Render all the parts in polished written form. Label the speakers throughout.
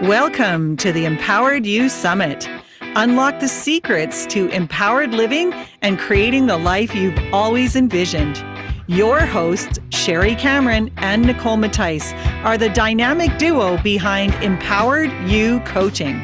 Speaker 1: Welcome to the Empowered You Summit. Unlock the secrets to empowered living and creating the life you've always envisioned. Your hosts, Sherry Cameron and Nicole Mattice, are the dynamic duo behind Empowered You Coaching.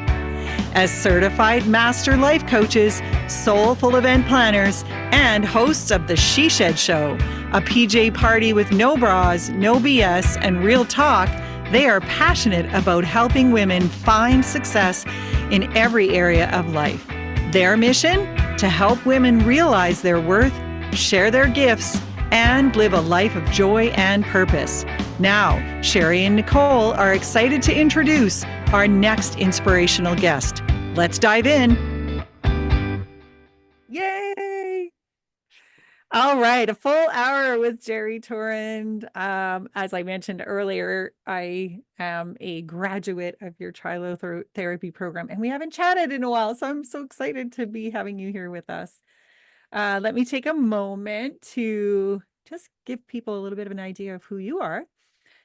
Speaker 1: As certified master life coaches, soulful event planners, and hosts of the She Shed Show, a PJ party with no bras, no BS, and real talk, they are passionate about helping women find success in every area of life. Their mission? To help women realize their worth, share their gifts, and live a life of joy and purpose. Now, Sherry and Nicole are excited to introduce our next inspirational guest. Let's dive in. Yay! All right, a full hour with Jeri Torrand. As I mentioned earlier, I am a graduate of your therapy program, and we haven't chatted in a while, so I'm so excited to be having you here with us. Let me take a moment to just give people a little bit of an idea of who you are.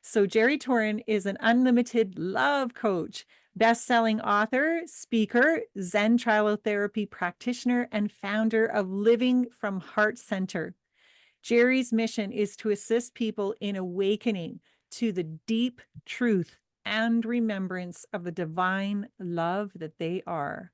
Speaker 1: So Jeri Torrand is an unlimited love coach, best-selling author, speaker, Zen therapy practitioner, and founder of Living from Heart Center. Jeri's mission is to assist people in awakening to the deep truth and remembrance of the divine love that they are,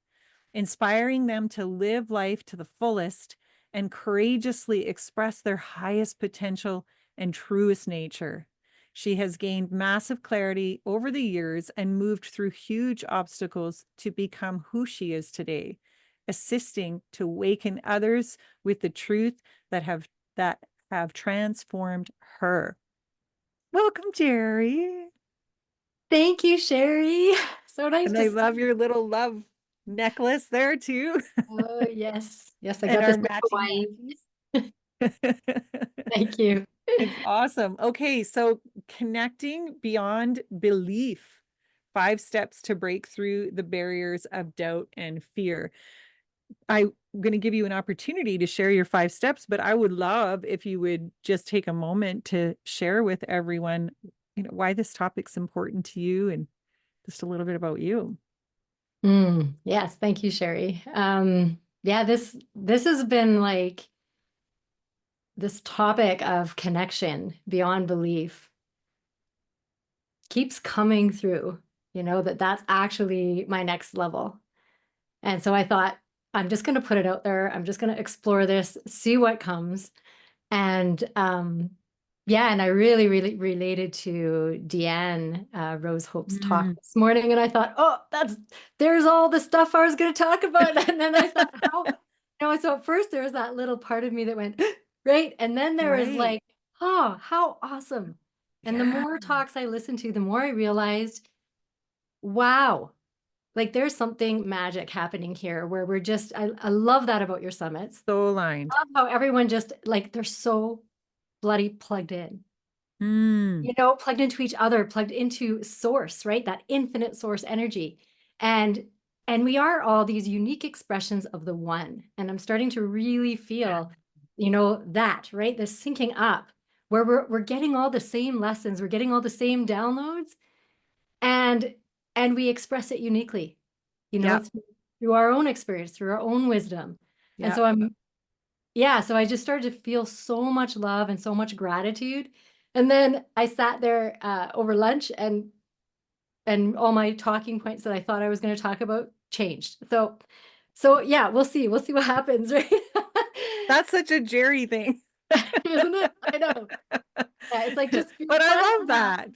Speaker 1: inspiring them to live life to the fullest and courageously express their highest potential and truest nature. She has gained massive clarity over the years and moved through huge obstacles to become who she is today, assisting to awaken others with the truth that have transformed her. Welcome, Jeri.
Speaker 2: Thank you, Sherry. So nice
Speaker 1: And
Speaker 2: to
Speaker 1: I
Speaker 2: see
Speaker 1: love
Speaker 2: you.
Speaker 1: your little love necklace there too.
Speaker 2: Oh, yes. Yes, I
Speaker 1: And
Speaker 2: got
Speaker 1: our
Speaker 2: this in
Speaker 1: matching
Speaker 2: Hawaii.
Speaker 1: watches.
Speaker 2: Thank you.
Speaker 1: It's awesome. Okay, so connecting beyond belief, 5 steps to break through the barriers of doubt and fear. I'm going to give you an opportunity to share your 5 steps, but I would love if you would just take a moment to share with everyone, why this topic's important to you and just a little bit about you.
Speaker 2: Yes, thank you, Sherry. Yeah, this has been like this topic of connection beyond belief keeps coming through, that's actually my next level. And so I thought, I'm just going to put it out there. I'm just going to explore this, see what comes. And yeah, and I really, really related to Deanne Rose Hope's talk this morning, and I thought, oh, there's all the stuff I was going to talk about. And then I thought, so at first there was that little part of me that went, right, and then there was like, oh, how awesome. And the more talks I listened to, the more I realized, wow, like there's something magic happening here where we're just, I love that about your summits.
Speaker 1: So aligned.
Speaker 2: I love how everyone just like, they're so bloody plugged in, plugged into each other, plugged into source, right? That infinite source energy. And we are all these unique expressions of the one. And I'm starting to really feel, that, right? This syncing up where we're getting all the same lessons, we're getting all the same downloads, and we express it uniquely, through our own experience, through our own wisdom. And so so I just started to feel so much love and so much gratitude. And then I sat there over lunch, and all my talking points that I thought I was going to talk about changed. So yeah, we'll see what happens, right?
Speaker 1: That's such a Jeri thing.
Speaker 2: Isn't it? I know. Yeah, it's like just
Speaker 1: but I love that.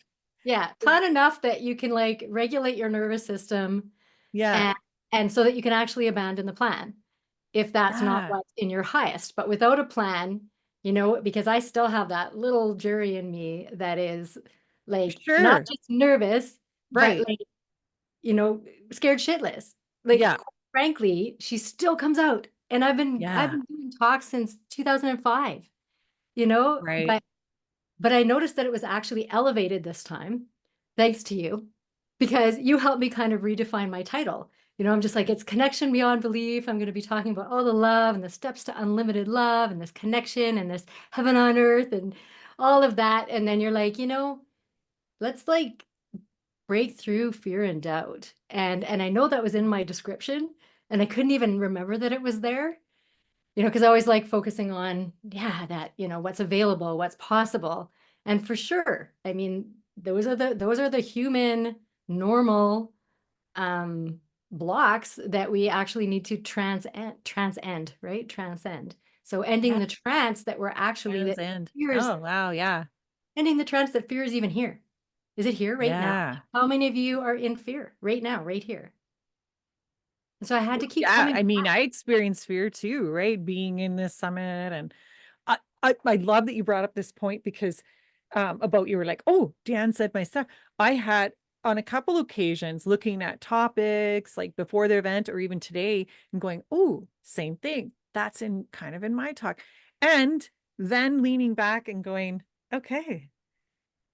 Speaker 2: Yeah, fun enough that you can like regulate your nervous system.
Speaker 1: Yeah.
Speaker 2: And so that you can actually abandon the plan if that's not what's in your highest. But without a plan, because I still have that little Jeri in me that is like not just nervous, but like, scared shitless. Like, quite frankly, she still comes out. And I've been doing talks since 2005,
Speaker 1: right.
Speaker 2: But I noticed that it was actually elevated this time, thanks to you, because you helped me kind of redefine my title. I'm just like, it's connection beyond belief. I'm going to be talking about all the love and the steps to unlimited love and this connection and this heaven on earth and all of that. And then you're like, let's like break through fear and doubt. And I know that was in my description, and I couldn't even remember that it was there, because I always like focusing on, yeah, that, what's available, what's possible. And for sure, I mean, those are the human normal blocks that we actually need to transcend, right? Transcend. So ending
Speaker 1: Yeah.
Speaker 2: the trance that we're actually that
Speaker 1: Transcend.
Speaker 2: fears,
Speaker 1: Oh, wow. Yeah.
Speaker 2: ending the trance that fear is even here. Is it here right now?
Speaker 1: Yeah.
Speaker 2: How many of you are in fear right now, right here? And so I had
Speaker 1: Well,
Speaker 2: to keep
Speaker 1: yeah.
Speaker 2: coming
Speaker 1: I mean,
Speaker 2: back.
Speaker 1: I experienced fear too, right? Being in this summit. And I love that you brought up this point because about you were like, oh, Dan said my stuff. I had on a couple occasions looking at topics like before the event or even today and going, oh, same thing. That's in kind of in my talk. And then leaning back and going, okay,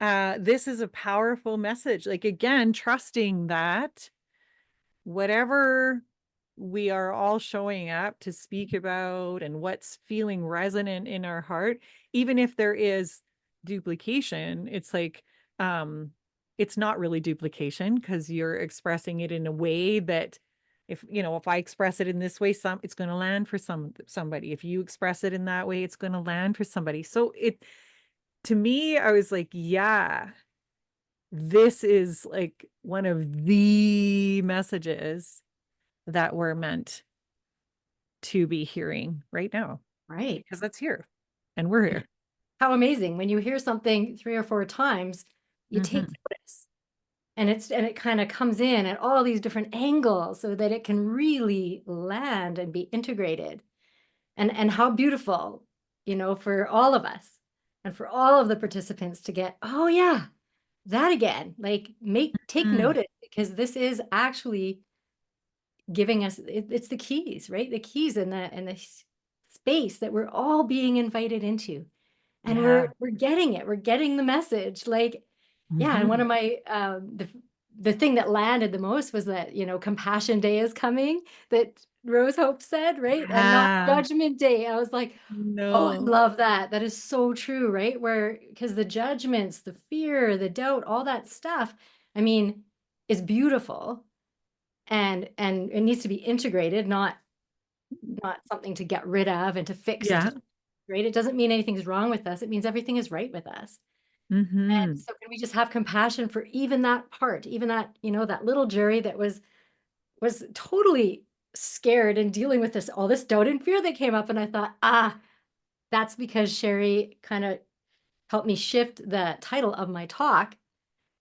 Speaker 1: this is a powerful message. Like again, trusting that whatever we are all showing up to speak about and what's feeling resonant in our heart, even if there is duplication, it's like, um, it's not really duplication because you're expressing it in a way that if I express it in this way, it's going to land for somebody. If you express it in that way, it's going to land for somebody. So to me, I was like, yeah, this is like one of the messages that we're meant to be hearing right now
Speaker 2: Right.
Speaker 1: because that's here and we're here.
Speaker 2: How amazing. When you hear something 3 or 4 times, you take
Speaker 1: Hmm.
Speaker 2: notice. And it kind of comes in at all these different angles so that it can really land and be integrated. And how beautiful, for all of us and for all of the participants to get, oh yeah, that again. Like take
Speaker 1: Mm.
Speaker 2: notice, because this is actually giving us it's the keys, right? The keys in the space that we're all being invited into. And
Speaker 1: Yeah.
Speaker 2: we're getting it. We're getting the message. Like, yeah, and one
Speaker 1: Hmm.
Speaker 2: of my the thing that landed the most was that, Compassion Day is coming, that Rose Hope said, right? And not
Speaker 1: Yeah.
Speaker 2: Judgment Day. I was like, oh, I
Speaker 1: No.
Speaker 2: love that. That is so true, right? Where because the judgments, the fear, the doubt, all that stuff, I mean, is beautiful, and it needs to be integrated, not something to get rid of and to fix and
Speaker 1: Yeah.
Speaker 2: to right. It doesn't mean anything's wrong with us. It means everything is right with us. And
Speaker 1: Hmm.
Speaker 2: so can we just have compassion for even that part, even that, that little Jerry that was totally scared and dealing with all this doubt and fear that came up. And I thought, that's because Sherry kind of helped me shift the title of my talk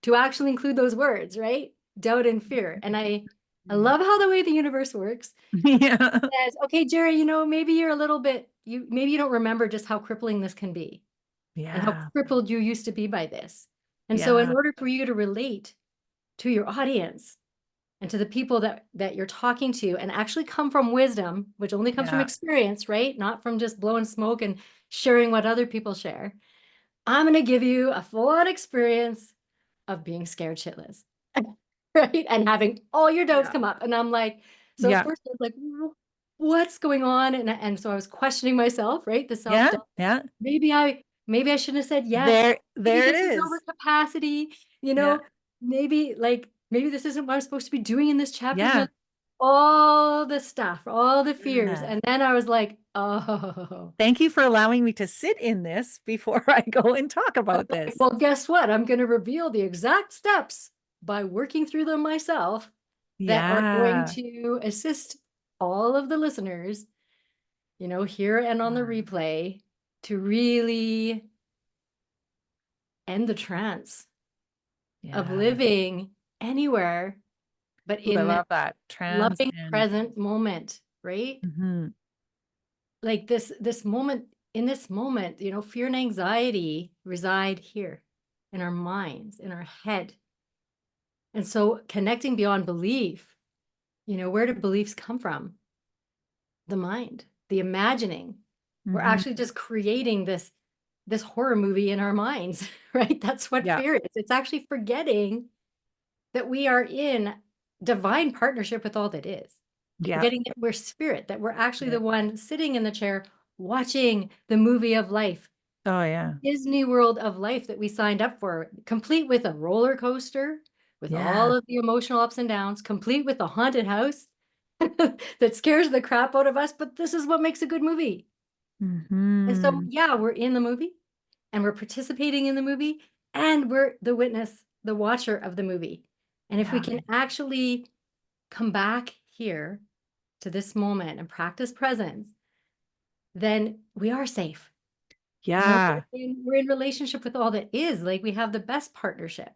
Speaker 2: to actually include those words, right? Doubt and fear. And I love how the way the universe works
Speaker 1: Yeah.
Speaker 2: says, okay, Jerry, maybe you're a little bit, maybe you don't remember just how crippling this can be and how
Speaker 1: Yeah.
Speaker 2: crippled you used to be by this. And so in
Speaker 1: Yeah.
Speaker 2: order for you to relate to your audience and to the people that you're talking to and actually come from wisdom, which only comes from
Speaker 1: Yeah.
Speaker 2: experience, right? Not from just blowing smoke and sharing what other people share. I'm going to give you a full-on experience of being scared shitless. Right? And having all your doubts
Speaker 1: Yeah.
Speaker 2: come up. And I'm like, so at
Speaker 1: Yeah.
Speaker 2: first I was like, What's going on?" And so I was questioning myself, right? The
Speaker 1: Yeah.
Speaker 2: self-doubt.
Speaker 1: Yeah.
Speaker 2: Maybe I shouldn't have said yes. Maybe
Speaker 1: There it
Speaker 2: this is
Speaker 1: is.
Speaker 2: over capacity, you
Speaker 1: Yeah.
Speaker 2: know, maybe this isn't what I'm supposed to be doing in this chapter of my
Speaker 1: Yeah.
Speaker 2: life. All the stuff, all the fears.
Speaker 1: Yeah.
Speaker 2: And then I was like, oh,
Speaker 1: Thank you for allowing me to sit in this before I go and talk about this.
Speaker 2: well, guess what? I'm going to reveal the exact steps by working through them myself that are going
Speaker 1: Yeah.
Speaker 2: to assist all of the listeners, here and on the replay, to really end the trance of
Speaker 1: Yeah.
Speaker 2: living anywhere but
Speaker 1: Ooh, I
Speaker 2: in the
Speaker 1: love that.
Speaker 2: loving
Speaker 1: Transcend.
Speaker 2: present moment, right?
Speaker 1: Hmm.
Speaker 2: Like this moment, in this moment, fear and anxiety reside here in our minds, in our head. And so connecting beyond belief, where do beliefs come from? The mind, the imagining. We're
Speaker 1: Hmm.
Speaker 2: actually just creating this horror movie in our minds, right? That's what
Speaker 1: Yeah.
Speaker 2: fear is. It's actually forgetting that we are in divine partnership with all that is.
Speaker 1: Yeah.
Speaker 2: Forgetting that we're spirit, that we're actually
Speaker 1: Yeah.
Speaker 2: the one sitting in the chair watching the movie of life,
Speaker 1: Oh, yeah.
Speaker 2: Disney World of life that we signed up for, complete with a roller coaster, with all
Speaker 1: Yeah.
Speaker 2: of the emotional ups and downs, complete with the haunted house that scares the crap out of us, but this is what makes a good movie. And so,
Speaker 1: Hmm.
Speaker 2: yeah, we're in the movie and we're participating in the movie and we're the witness, the watcher of the movie. And if we
Speaker 1: Yeah.
Speaker 2: can actually come back here to this moment and practice presence, then we are safe. You know,
Speaker 1: Yeah.
Speaker 2: we're in relationship with all that is, like we have the best partnership.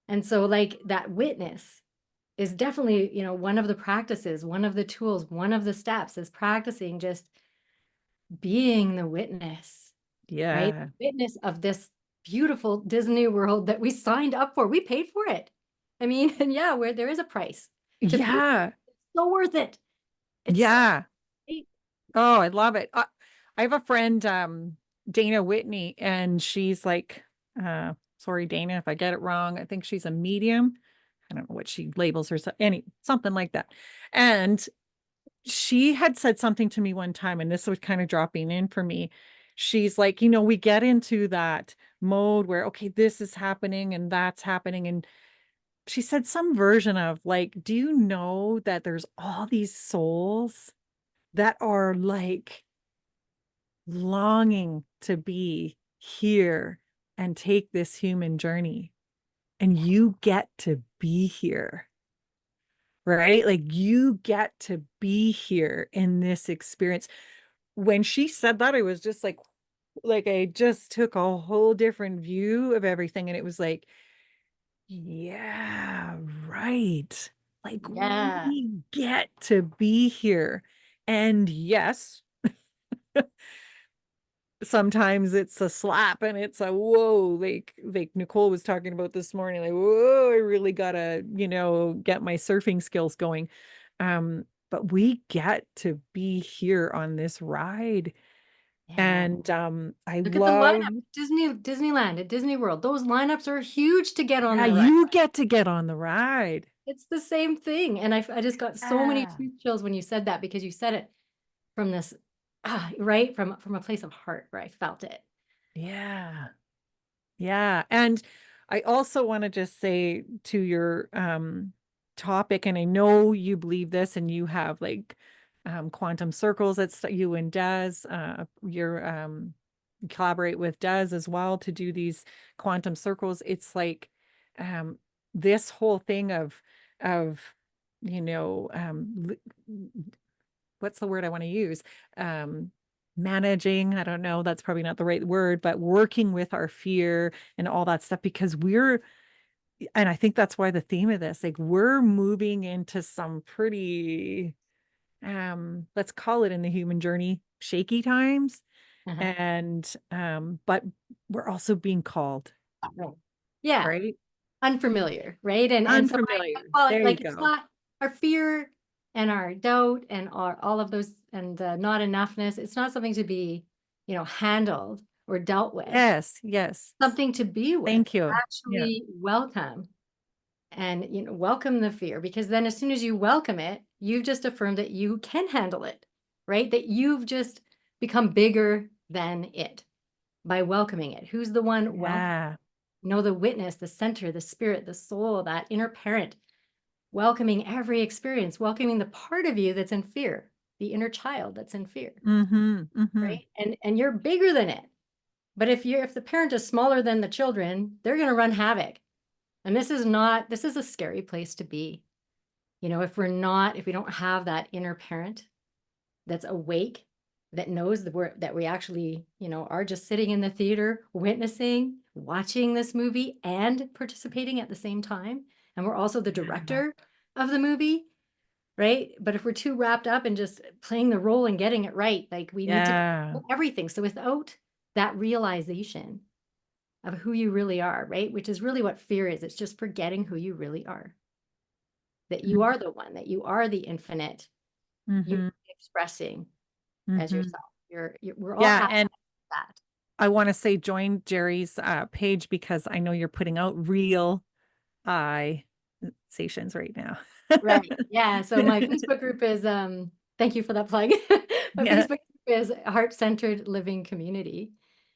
Speaker 2: And so like that witness is definitely, you know, one of the practices, one of the tools, one of the steps is practicing just being the witness, right?
Speaker 1: Yeah.
Speaker 2: Witness of this beautiful Disney world that we signed up for. We paid for it. I mean, and yeah, where there is a price to pay for it.
Speaker 1: Yeah.
Speaker 2: It's so worth it. It's so
Speaker 1: Yeah.
Speaker 2: great.
Speaker 1: Oh, I love it. I have a friend, Dana Whitney, and she's like, sorry, Dana, if I get it wrong. I think she's a medium. I don't know what she labels herself, something like that. And she had said something to me one time, and this was kind of dropping in for me. She's like, we get into that mode where, okay, this is happening and that's happening. And she said some version of like, do you know that there's all these souls that are like longing to be here and take this human journey? And you get to be here, right? Like you get to be here in this experience. When she said that, I was just like I just took a whole different view of everything. And it was like, yeah, right. Like
Speaker 2: Yeah.
Speaker 1: we get to be here. And yes, sometimes it's a slap and it's a whoa, like Nicole was talking about this morning, like, whoa, I really gotta, get my surfing skills going. But we get to be here on this ride.
Speaker 2: Yeah.
Speaker 1: And I
Speaker 2: Look at the
Speaker 1: love,
Speaker 2: lineup. Disneyland at Disney World. Those lineups are huge to get on
Speaker 1: yeah,
Speaker 2: the ride.
Speaker 1: you get to get on the ride.
Speaker 2: It's the same thing. And I just got so many
Speaker 1: Yeah.
Speaker 2: truth chills when you said that because you said it from this, right? From a place of heart where I felt it.
Speaker 1: Yeah. Yeah. And I also want to just say to your topic, and I know you believe this and you have like quantum circles, that's you and Des, you're collaborate with Des as well to do these quantum circles. It's like um this whole thing of you know what's the word I want to use? Managing, I don't know, that's probably not the right word, but working with our fear and all that stuff because and I think that's why the theme of this, like we're moving into some pretty, let's call it in the human journey, shaky times.
Speaker 2: Uh-huh.
Speaker 1: And, but we're also being called,
Speaker 2: Right. Yeah.
Speaker 1: right?
Speaker 2: Unfamiliar, right? And so I
Speaker 1: Unfamiliar.
Speaker 2: call it
Speaker 1: There you
Speaker 2: like it's
Speaker 1: go.
Speaker 2: not our fear and our doubt and all of those and not enoughness. It's not something to be, handled or dealt with.
Speaker 1: Yes. Yes.
Speaker 2: Something to be with.
Speaker 1: Thank you. Yeah.
Speaker 2: Actually welcome and welcome the fear because then as soon as you welcome it, you've just affirmed that you can handle it, right? That you've just become bigger than it by welcoming it. Who's the one welcome?
Speaker 1: Yeah.
Speaker 2: The witness, the center, the spirit, the soul, that inner parent, welcoming every experience, welcoming the part of you that's in fear, the inner child that's in fear,
Speaker 1: Mm-hmm. Mm-hmm.
Speaker 2: right? And you're bigger than it. But if the parent is smaller than the children, they're going to run havoc. And this is a scary place to be. If we don't have that inner parent that's awake, that knows that we actually, are just sitting in the theater, witnessing, watching this movie and participating at the same time. And we're also the
Speaker 1: Yeah.
Speaker 2: director of the movie, right? But if we're too wrapped up in just playing the role and getting it right, like we need to
Speaker 1: Yeah.
Speaker 2: everything. So without that realization of who you really are, right? Which is really what fear is. It's just forgetting who you really are. That you are the one, that you are the infinite, you
Speaker 1: Mm-hmm.
Speaker 2: expressing as
Speaker 1: Mm-hmm.
Speaker 2: yourself. We're all
Speaker 1: Yeah.
Speaker 2: at
Speaker 1: And
Speaker 2: that.
Speaker 1: I want to say join Jerry's page because I know you're putting out real eye stations right now.
Speaker 2: Right. Yeah. So my Facebook group is thank you for that plug. My
Speaker 1: Yeah.
Speaker 2: Facebook group is Heart Centered Living Community.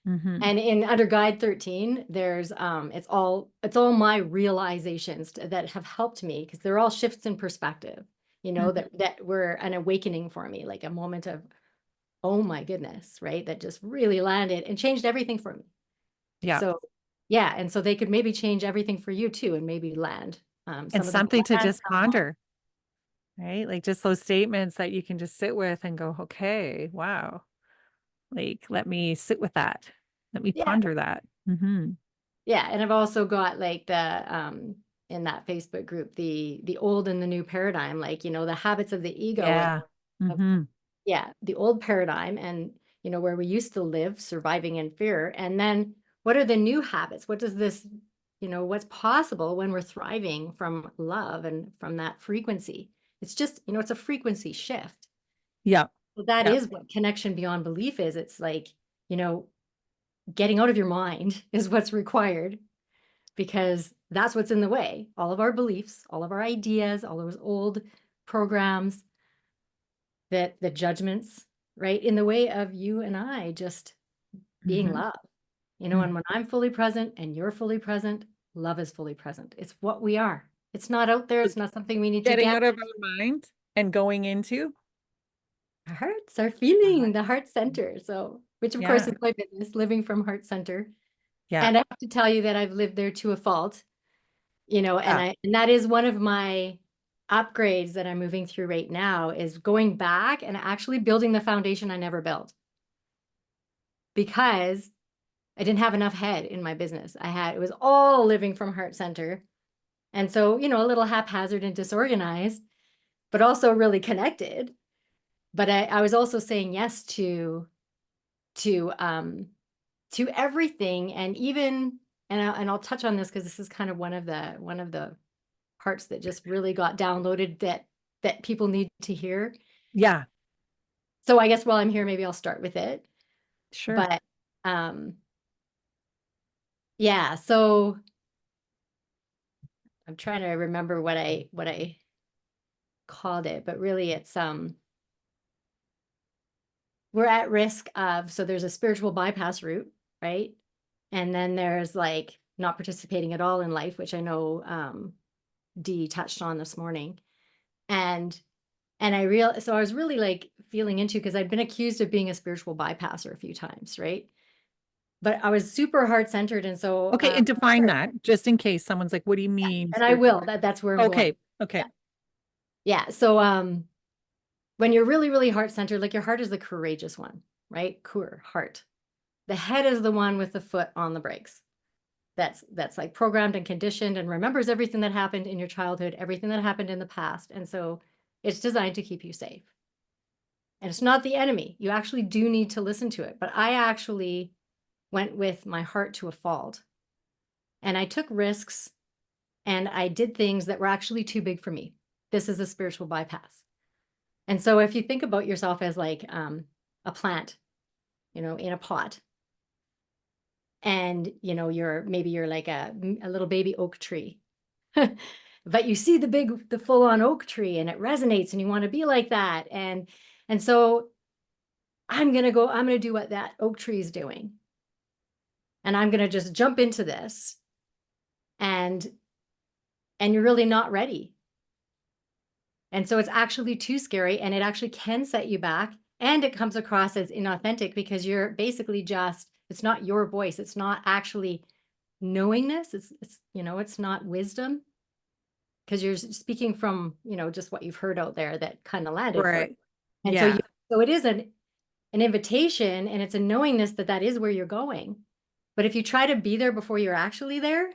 Speaker 1: Mm-hmm.
Speaker 2: And in under guide 13, there's it's all my realizations that have helped me, because they're all shifts in perspective,
Speaker 1: Mm-hmm.
Speaker 2: that were an awakening for me, like a moment of, oh my goodness, right? That just really landed and changed everything for me.
Speaker 1: Yeah.
Speaker 2: So yeah, and so they could maybe change everything for you too, and maybe land
Speaker 1: And
Speaker 2: some of them
Speaker 1: something to
Speaker 2: land,
Speaker 1: just
Speaker 2: some won't.
Speaker 1: ponder, right? Like just those statements that you can just sit with and go, okay, wow. Like, let me sit with that. Let me
Speaker 2: Yeah,
Speaker 1: ponder that. Mm-hmm.
Speaker 2: yeah, and I've also got like in that Facebook group, the old and the new paradigm, like, the habits of the ego
Speaker 1: Yeah.
Speaker 2: of
Speaker 1: Mm-hmm.
Speaker 2: yeah, the old paradigm, and where we used to live surviving in fear, and then what are the new habits? What does this, what's possible when we're thriving from love and from that frequency? It's just, it's a frequency shift.
Speaker 1: Yeah.
Speaker 2: So that
Speaker 1: Yeah.
Speaker 2: is what connection beyond belief is. It's like, you know, getting out of your mind is what's required, because that's what's in the way. All of our beliefs, all of our ideas, all those old programs, that the judgments, right, in the way of you and I just being
Speaker 1: Mm-hmm.
Speaker 2: love.
Speaker 1: Mm-hmm.
Speaker 2: And when I'm fully present and you're fully present, love is fully present. It's what we are. It's not out there. It's not something we need to
Speaker 1: Getting
Speaker 2: get.
Speaker 1: out of our mind and going into.
Speaker 2: Our hearts are
Speaker 1: Uh,
Speaker 2: feeling the heart center. So, which of course
Speaker 1: yeah.
Speaker 2: is my business, living from heart center.
Speaker 1: Yeah.
Speaker 2: And I have to tell you that I've lived there to a fault, and
Speaker 1: Yeah.
Speaker 2: and that is one of my upgrades that I'm moving through right now, is going back and actually building the foundation I never built, because I didn't have enough head in my business. It was all living from heart center. And so, a little haphazard and disorganized, but also really connected. But I was also saying yes to um to everything, and even, and I'll touch on this because this is kind of one of the parts that just really got downloaded, that people need to hear.
Speaker 1: Yeah.
Speaker 2: So I guess while I'm here, maybe I'll start with it.
Speaker 1: Sure.
Speaker 2: But um yeah, so I'm trying to remember what I called it, but really it's we're at risk of, so there's a spiritual bypass route, right? And then there's like not participating at all in life, which I know Dee touched on this morning. And so I was really like feeling into, because I'd been accused of being a spiritual bypasser a few times, right? But I was super heart centered, and so
Speaker 1: Okay. And define that just in case someone's like, what do you mean
Speaker 2: and I
Speaker 1: spiritual?
Speaker 2: will, that's where I'm going.
Speaker 1: Okay. Okay.
Speaker 2: Yeah. Yeah. So when you're really, really heart centered, like your heart is the courageous one, right? Heart. The head is the one with the foot on the brakes. That's like programmed and conditioned and remembers everything that happened in your childhood, everything that happened in the past. And so it's designed to keep you safe. And it's not the enemy. You actually do need to listen to it. But I actually went with my heart to a fault. And I took risks, and I did things that were actually too big for me. This is a spiritual bypass. And so if you think about yourself as like a plant, in a pot, and you're like a little baby oak tree, but you see the full on oak tree, and it resonates, and you want to be like that. And so I'm gonna do what that oak tree is doing, and I'm gonna just jump into this, and you're really not ready. And so it's actually too scary, and it actually can set you back, and it comes across as inauthentic, because you're basically it's not your voice. It's not actually knowingness. It's not wisdom, because you're speaking from, just what you've heard out there that kind of landed for you.
Speaker 1: Right.
Speaker 2: And so
Speaker 1: Yeah.
Speaker 2: it is an invitation, and it's a knowingness that is where you're going. But if you try to be there before you're actually there,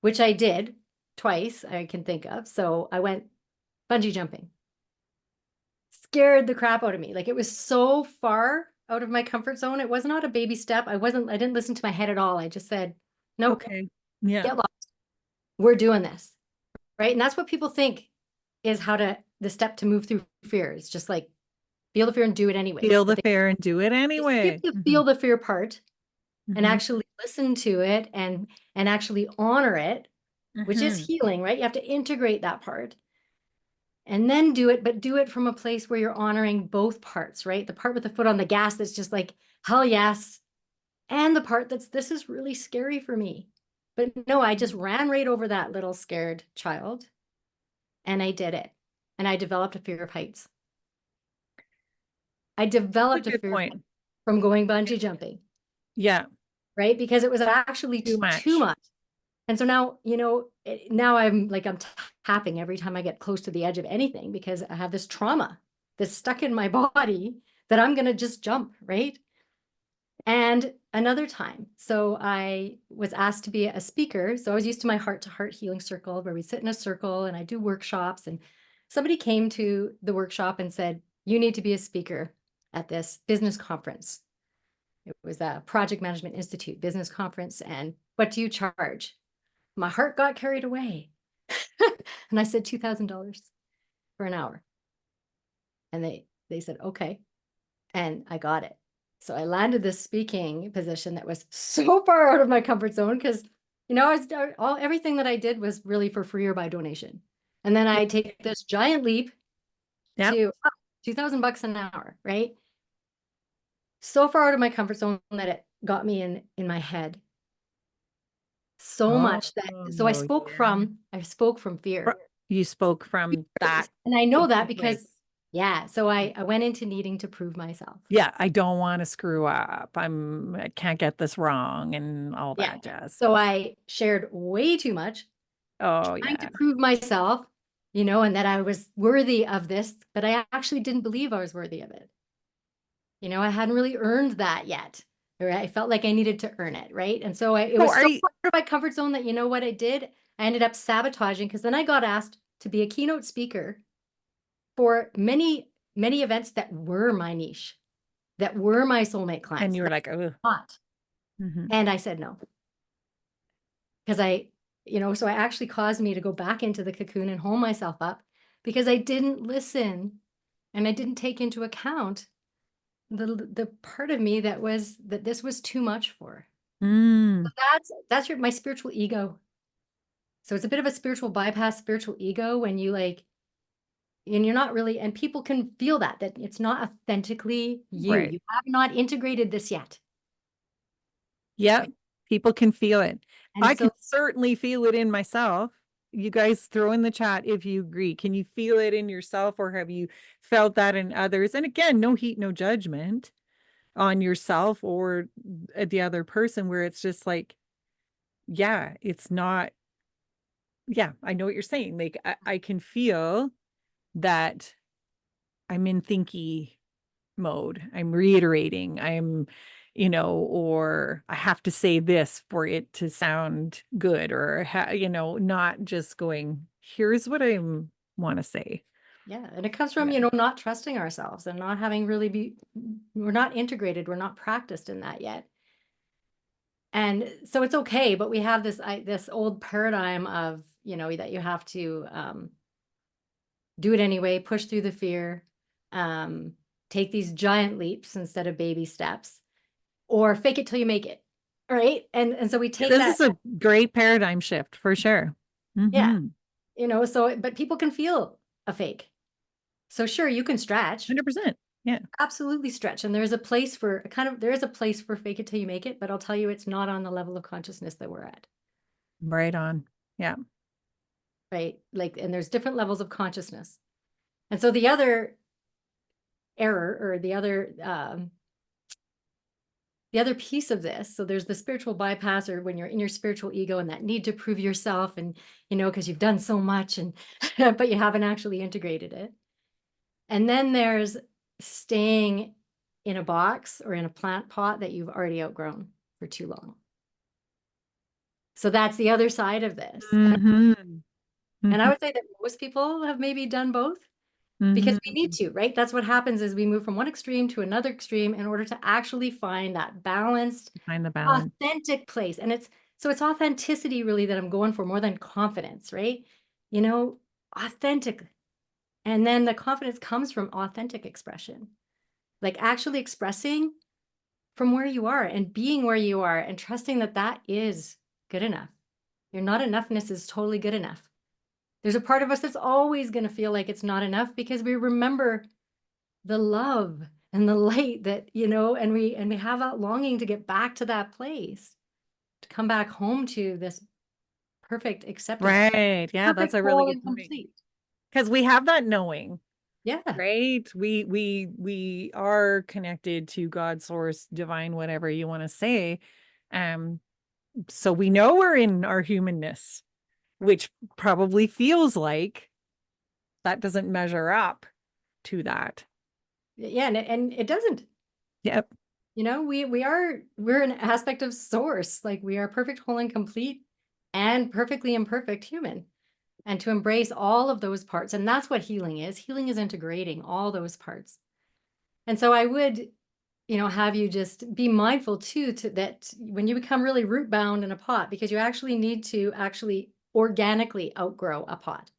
Speaker 2: which I did twice I can think of. So I went bungee jumping. Scared the crap out of me. Like, it was so far out of my comfort zone. It was not a baby step. I didn't listen to my head at all. I just said, nope,
Speaker 1: Okay. Yeah.
Speaker 2: get lost. We're doing this. Right. And that's what people think is the step to move through fear. It's just like feel the fear and do it anyways.
Speaker 1: Feel
Speaker 2: But
Speaker 1: the fear and do it
Speaker 2: they skip
Speaker 1: anyway.
Speaker 2: the
Speaker 1: Hmm.
Speaker 2: feel the fear part, and
Speaker 1: Hmm.
Speaker 2: actually listen to it, and actually honor it, which is
Speaker 1: Hmm.
Speaker 2: healing, right? You have to integrate that part and then do it, but do it from a place where you're honoring both parts, right? The part with the foot on the gas that's just like, hell yes, and the part that's, this is really scary for me. But no, I just ran right over that little scared child and I did it. And I developed a fear of heights. I
Speaker 1: That's
Speaker 2: developed
Speaker 1: a
Speaker 2: a
Speaker 1: good
Speaker 2: fear of heights
Speaker 1: point.
Speaker 2: from going bungee jumping,
Speaker 1: Yeah,
Speaker 2: right? Because it was actually
Speaker 1: too
Speaker 2: too
Speaker 1: much.
Speaker 2: much. And so now, now I'm like, I'm tapping every time I get close to the edge of anything because I have this trauma that's stuck in my body that I'm going to just jump, right? And another time, so I was asked to be a speaker. So I was used to my heart to heart healing circle where we sit in a circle and I do workshops. And somebody came to the workshop and said, "You need to be a speaker at this business conference." It was a Project Management Institute business conference. And what do you charge? My heart got carried away. And I said $2,000 for an hour. And they said, okay. And I got it. So I landed this speaking position that was so far out of my comfort zone because, I was everything that I did was really for free or by donation. And then I take this giant leap
Speaker 1: Yep.
Speaker 2: to $2,000 an hour, right? So far out of my comfort zone that it got me in my head so
Speaker 1: Oh,
Speaker 2: much that, so I spoke
Speaker 1: yeah.
Speaker 2: from fear.
Speaker 1: You spoke from that
Speaker 2: And I know that
Speaker 1: exact
Speaker 2: because,
Speaker 1: place.
Speaker 2: yeah, so I went into needing to prove myself.
Speaker 1: Yeah, I don't want to screw up. I can't get this wrong and all
Speaker 2: Yeah.
Speaker 1: that jazz.
Speaker 2: So I shared way too much,
Speaker 1: Oh,
Speaker 2: trying to
Speaker 1: yeah.
Speaker 2: prove myself, and that I was worthy of this, but I actually didn't believe I was worthy of it. I hadn't really earned that yet, or I felt like I needed to earn it, right? And so it
Speaker 1: So
Speaker 2: was
Speaker 1: are
Speaker 2: so
Speaker 1: you,
Speaker 2: far out of my comfort zone that, what I did? I ended up sabotaging because then I got asked to be a keynote speaker for many, many events that were my niche, that were my soulmate
Speaker 1: and
Speaker 2: clients,
Speaker 1: you were
Speaker 2: that
Speaker 1: like, oh,
Speaker 2: not.
Speaker 1: hmm,
Speaker 2: And I said no, because so I actually caused me to go back into the cocoon and hold myself up because I didn't listen and I didn't take into account the part of me that this was too much for.
Speaker 1: mm,
Speaker 2: So that's my spiritual ego. So it's a bit of a spiritual bypass, spiritual ego when you like, and you're not really, and people can feel that it's not authentically you.
Speaker 1: right.
Speaker 2: You have not integrated this yet,
Speaker 1: Yep.
Speaker 2: right?
Speaker 1: People can feel it.
Speaker 2: And
Speaker 1: I can
Speaker 2: so,
Speaker 1: certainly feel it in myself. You guys throw in the chat if you agree. Can you feel it in yourself or have you felt that in others? And again, no heat, no judgment on yourself or the other person where it's just like, yeah, it's not, yeah, I know what you're saying. Like I can feel that I'm in thinky mode. I'm reiterating. Or I have to say this for it to sound good or, not just going, here's what I want to say.
Speaker 2: yeah, and it comes from,
Speaker 1: Yeah.
Speaker 2: not trusting ourselves and not having we're not integrated, we're not practiced in that yet. And so it's okay, but we have this old paradigm of, that you have to do it anyway, push through the fear, um, take these giant leaps instead of baby steps, or fake it till you make it. Right. And so we take
Speaker 1: This
Speaker 2: that,
Speaker 1: is a great paradigm shift for sure.
Speaker 2: yeah,
Speaker 1: Mm-hmm.
Speaker 2: so, but people can feel a fake. So sure, you can stretch,
Speaker 1: 100%. Yeah.
Speaker 2: absolutely stretch. And there's a place for there is a place for fake it till you make it, but I'll tell you, it's not on the level of consciousness that we're at.
Speaker 1: Right on. Yeah.
Speaker 2: Right. Like, and there's different levels of consciousness. And so the other error or the other piece of this, so there's the spiritual bypass, or when you're in your spiritual ego and that need to prove yourself and, because you've done so much and, but you haven't actually integrated it. And then there's staying in a box or in a plant pot that you've already outgrown for too long. So that's the other side of this.
Speaker 1: Mm-hmm.
Speaker 2: And I
Speaker 1: Mm-hmm.
Speaker 2: would say that most people have maybe done both because we need
Speaker 1: Mm-hmm.
Speaker 2: to, right? That's what happens is we move from one extreme to another extreme in order to actually find that balanced,
Speaker 1: Find the balance.
Speaker 2: authentic place. And it's authenticity really that I'm going for more than confidence, right? Authentic. And then the confidence comes from authentic expression, like actually expressing from where you are and being where you are and trusting that that is good enough. Your not enoughness is totally good enough. There's a part of us that's always going to feel like it's not enough because we remember the love and the light that, and we have that longing to get back to that place, to come back home to this perfect acceptance,
Speaker 1: Right. Yeah, that's
Speaker 2: perfect,
Speaker 1: a really
Speaker 2: whole,
Speaker 1: good
Speaker 2: and
Speaker 1: point.
Speaker 2: complete.
Speaker 1: Because we have that knowing,
Speaker 2: Yeah.
Speaker 1: right? We are connected to God, source, divine, whatever you want to say. Um, so we know we're in our humanness, which probably feels like that doesn't measure up to that.
Speaker 2: Yeah, and it doesn't.
Speaker 1: Yep.
Speaker 2: We're an aspect of source. Like, we are perfect, whole, and complete, and perfectly imperfect human. And to embrace all of those parts, and that's what healing is. Healing is integrating all those parts. And so I would, have you just be mindful too, that when you become really root bound in a pot, because you actually need to actually organically outgrow a pot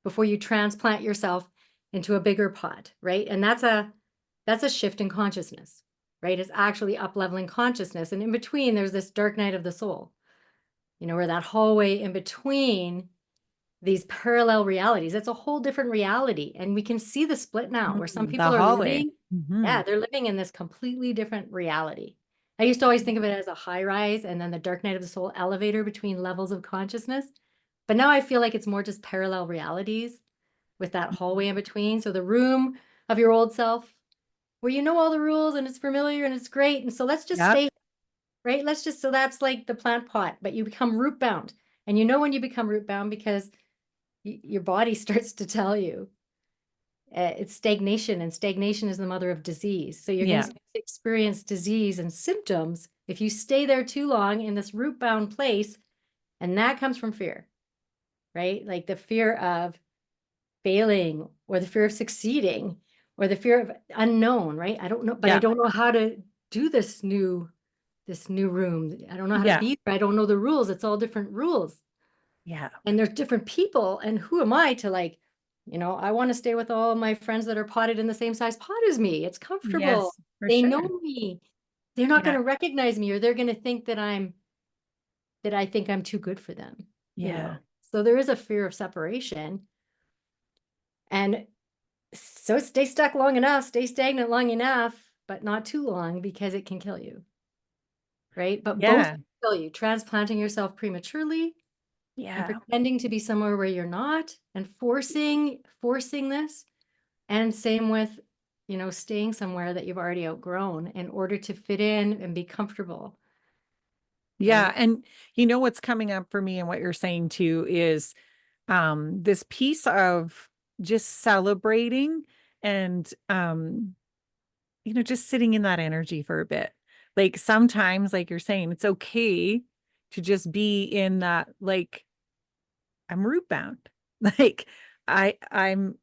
Speaker 2: before you transplant yourself into a bigger pot, right? And that's a shift in consciousness, right? It's actually up leveling consciousness. And in between, there's this dark night of the soul, where that hallway in between these parallel realities, it's a whole different reality. And we can see the split now, where some
Speaker 1: The
Speaker 2: people are
Speaker 1: hallway.
Speaker 2: living,
Speaker 1: Hmm.
Speaker 2: yeah, they're living in this completely different reality. I used to always think of it as a high rise and then the dark night of the soul elevator between levels of consciousness. But now I feel like it's more just parallel realities with that hallway in between. So the room of your old self, where you know all the rules and it's familiar and it's great. And so let's just
Speaker 1: Yep.
Speaker 2: stay, right? So that's like the plant pot, but you become root bound. And when you become root bound, because your body starts to tell you it's stagnation, and stagnation is the mother of disease. So you're going
Speaker 1: Yeah.
Speaker 2: to experience disease and symptoms if you stay there too long in this root bound place. And that comes from fear, right? Like the fear of failing, or the fear of succeeding, or the fear of unknown, right? I don't know, but I
Speaker 1: Yeah.
Speaker 2: don't know how to do this new room. I don't know how to
Speaker 1: Yeah.
Speaker 2: be there. I don't know the rules. It's all different rules.
Speaker 1: Yeah.
Speaker 2: And there's different people. And who am I to, like, I want to stay with all my friends that are potted in the same size pot as me. It's comfortable.
Speaker 1: Yes, for
Speaker 2: They
Speaker 1: sure.
Speaker 2: know me. They're not going
Speaker 1: Yeah.
Speaker 2: to recognize me, or they're going to think that I think I'm too good for them,
Speaker 1: Yeah.
Speaker 2: So there is a fear of separation. And so stay stuck long enough, stay stagnant long enough, but not too long, because it can kill you, right? But both
Speaker 1: Yeah.
Speaker 2: can kill you. Transplanting yourself prematurely and
Speaker 1: Yeah.
Speaker 2: pretending to be somewhere where you're not, and forcing this. And same with, staying somewhere that you've already outgrown in order to fit in and be comfortable,
Speaker 1: Yeah.
Speaker 2: right?
Speaker 1: And you know what's coming up for me and what you're saying too is this piece of just celebrating and just sitting in that energy for a bit. Like sometimes, like you're saying, it's okay to just be in that, like, I'm root bound. Like I've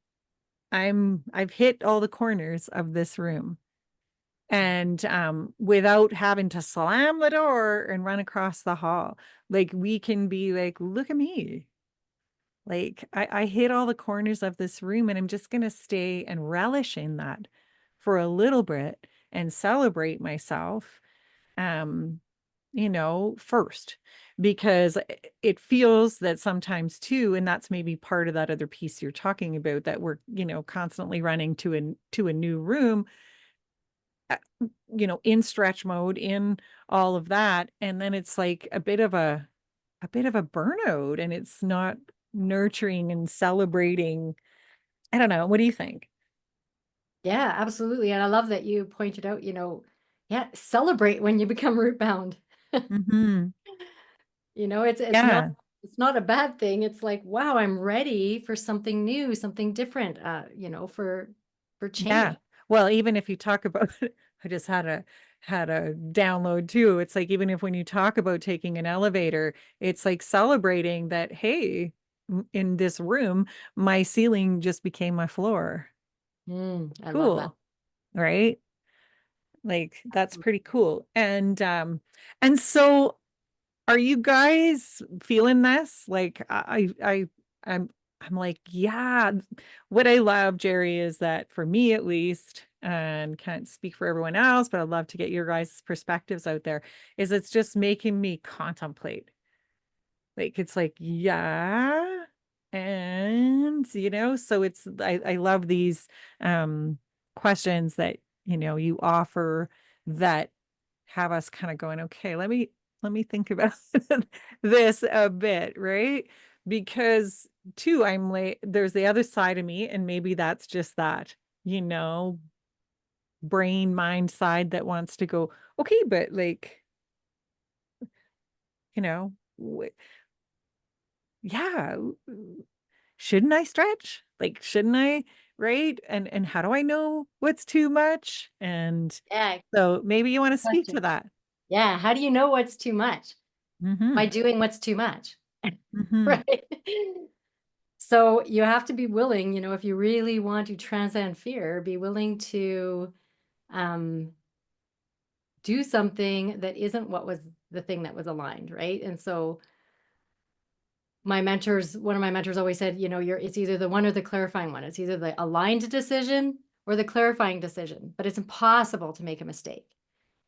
Speaker 1: hit all the corners of this room. And without having to slam the door and run across the hall, like we can be like, look at me. Like I hit all the corners of this room and I'm just gonna stay and relish in that for a little bit and celebrate myself first, because it feels that sometimes too, and that's maybe part of that other piece you're talking about, that we're, constantly running to a new room, uh, in stretch mode, in all of that. And then it's like a bit of a burnout, and it's not nurturing and celebrating. I don't know. What do you think?
Speaker 2: Yeah, absolutely. And I love that you pointed out, yeah, celebrate when you become root bound.
Speaker 1: Hmm.
Speaker 2: It's not
Speaker 1: Yeah.
Speaker 2: it's not a bad thing. It's like, wow, I'm ready for something new, something different, for
Speaker 1: Yeah.
Speaker 2: change.
Speaker 1: Well, even if you talk about, I just had a download too. It's like, even if when you talk about taking an elevator, it's like celebrating that, hey, in this room, my ceiling just became my floor.
Speaker 2: I love that.
Speaker 1: Cool. Right? Like that's pretty cool. And so are you guys feeling this? Like I'm I'm like, yeah. What I love, Jeri, is that for me at least, and can't speak for everyone else, but I'd love to get your guys' perspectives out there, is it's just making me contemplate. Like it's like, yeah. And so I love these questions that you offer that have us kind of going, okay, let me think about this a bit, right? Because too, I'm like, there's the other side of me, and maybe that's just that, you know, brain mind side that wants to go, okay, but like, you know, yeah, shouldn't I stretch? Like, shouldn't I? Right? And how do I know what's too much? And
Speaker 2: Yeah,
Speaker 1: so maybe you want to speak
Speaker 2: question.
Speaker 1: to that.
Speaker 2: Yeah, how do you know what's too much? By
Speaker 1: Mm-hmm.
Speaker 2: doing what's too much,
Speaker 1: Mm-hmm.
Speaker 2: right? So you have to be willing, if you really want to transcend fear, be willing to um, do something that isn't what was the thing that was aligned, right? And so one of my mentors always said, it's either the one or the clarifying one. It's either the aligned decision or the clarifying decision, but it's impossible to make a mistake.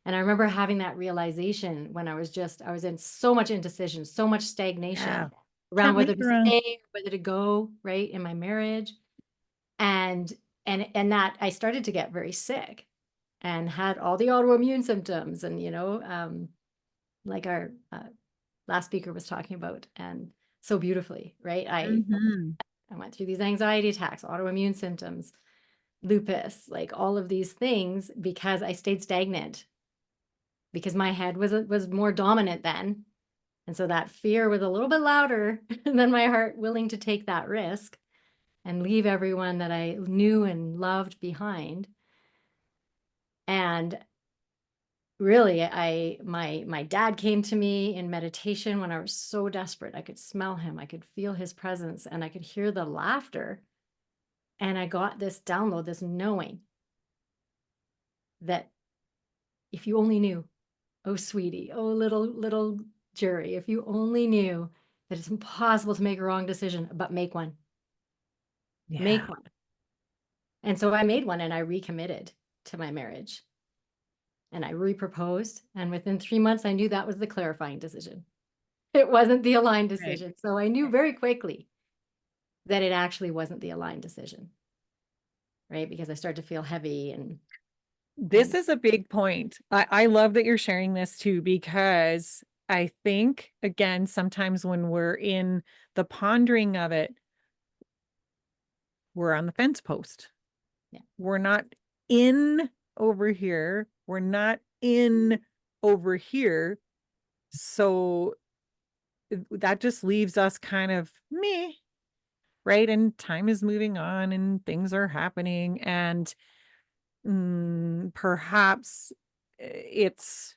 Speaker 2: And I remember having that realization when I was in so much indecision, so much
Speaker 1: Yeah.
Speaker 2: stagnation around
Speaker 1: Can't
Speaker 2: whether
Speaker 1: make
Speaker 2: to
Speaker 1: the wrong.
Speaker 2: stay, whether to go, right, in my marriage. And that I started to get very sick and had all the autoimmune symptoms and, like our last speaker was talking about and so beautifully, right?
Speaker 1: Mm-hmm.
Speaker 2: I went through these anxiety attacks, autoimmune symptoms, lupus, like all of these things because I stayed stagnant because my head was more dominant then. And so that fear was a little bit louder than my heart willing to take that risk and leave everyone that I knew and loved behind. And really, my dad came to me in meditation when I was so desperate. I could smell him, I could feel his presence, and I could hear the laughter. And I got this download, this knowing that if you only knew, oh sweetie, oh little Jeri, if you only knew that it's impossible to make a wrong decision, but make one. Make
Speaker 1: Yeah.
Speaker 2: one. And so I made one and I recommitted to my marriage and I reproposed. And within 3 months, I knew that was the clarifying decision. It wasn't the aligned
Speaker 1: Right.
Speaker 2: decision. So I knew very quickly that it actually wasn't the aligned decision, right? Because I started to feel heavy
Speaker 1: This
Speaker 2: and
Speaker 1: is a big point. I love that you're sharing this too, because I think, again, sometimes when we're in the pondering of it, we're on the fence post.
Speaker 2: yeah,
Speaker 1: We're not in over here. We're not in over here. So that just leaves us kind of me, right? And time is moving on and things are happening. And perhaps it's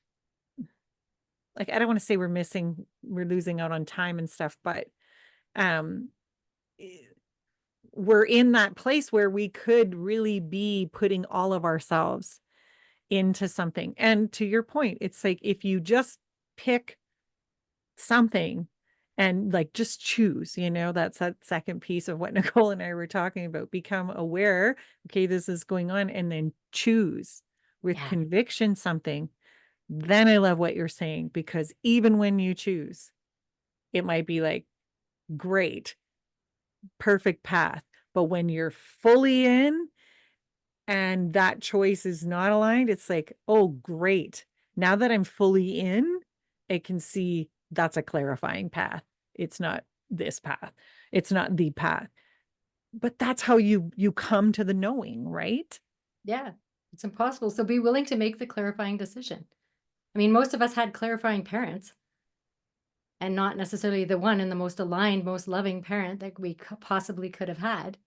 Speaker 1: like, I don't want to say we're losing out on time and stuff, but um, eh, we're in that place where we could really be putting all of ourselves into something. And to your point, it's like if you just pick something and like just choose, that's that second piece of what Nicole and I were talking about. Become aware, okay, this is going on, and then choose with
Speaker 2: yeah,
Speaker 1: conviction something. Then I love what you're saying, because even when you choose, it might be like, great, perfect path. But when you're fully in and that choice is not aligned, it's like, oh, great. Now that I'm fully in, I can see that's a clarifying path. It's not this path. It's not the path. But that's how you come to the knowing, right?
Speaker 2: yeah, it's impossible. So be willing to make the clarifying decision. I mean, most of us had clarifying parents and not necessarily the one and the most aligned, most loving parent that we possibly could have had,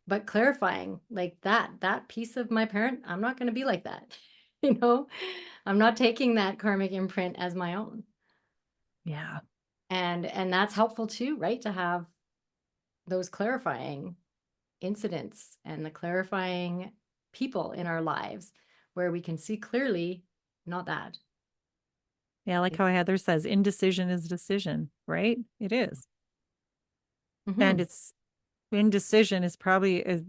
Speaker 2: but clarifying like that piece of my parent, I'm not going to be like that. you know, I'm not taking that karmic imprint as my own.
Speaker 1: Yeah.
Speaker 2: And that's helpful too, right? To have those clarifying incidents and the clarifying people in our lives where we can see clearly not that.
Speaker 1: Yeah. Like how Heather says, indecision is decision, right? It is. And
Speaker 2: Mm-hmm.
Speaker 1: it's indecision is probably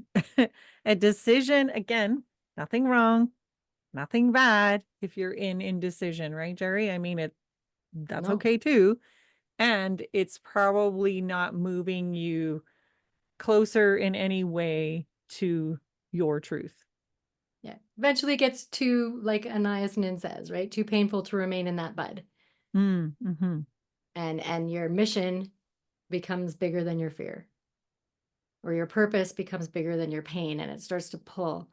Speaker 1: a decision. Again, nothing wrong, nothing bad if you're in indecision, right, Jeri? I mean, that's
Speaker 2: No.
Speaker 1: okay too. And it's probably not moving you closer in any way to your truth.
Speaker 2: Yeah. eventually it gets too, like Anais Nin says, right? Too painful to remain in that bud.
Speaker 1: Mm-hmm.
Speaker 2: And your mission becomes bigger than your fear, or your purpose becomes bigger than your pain, and it starts to pull.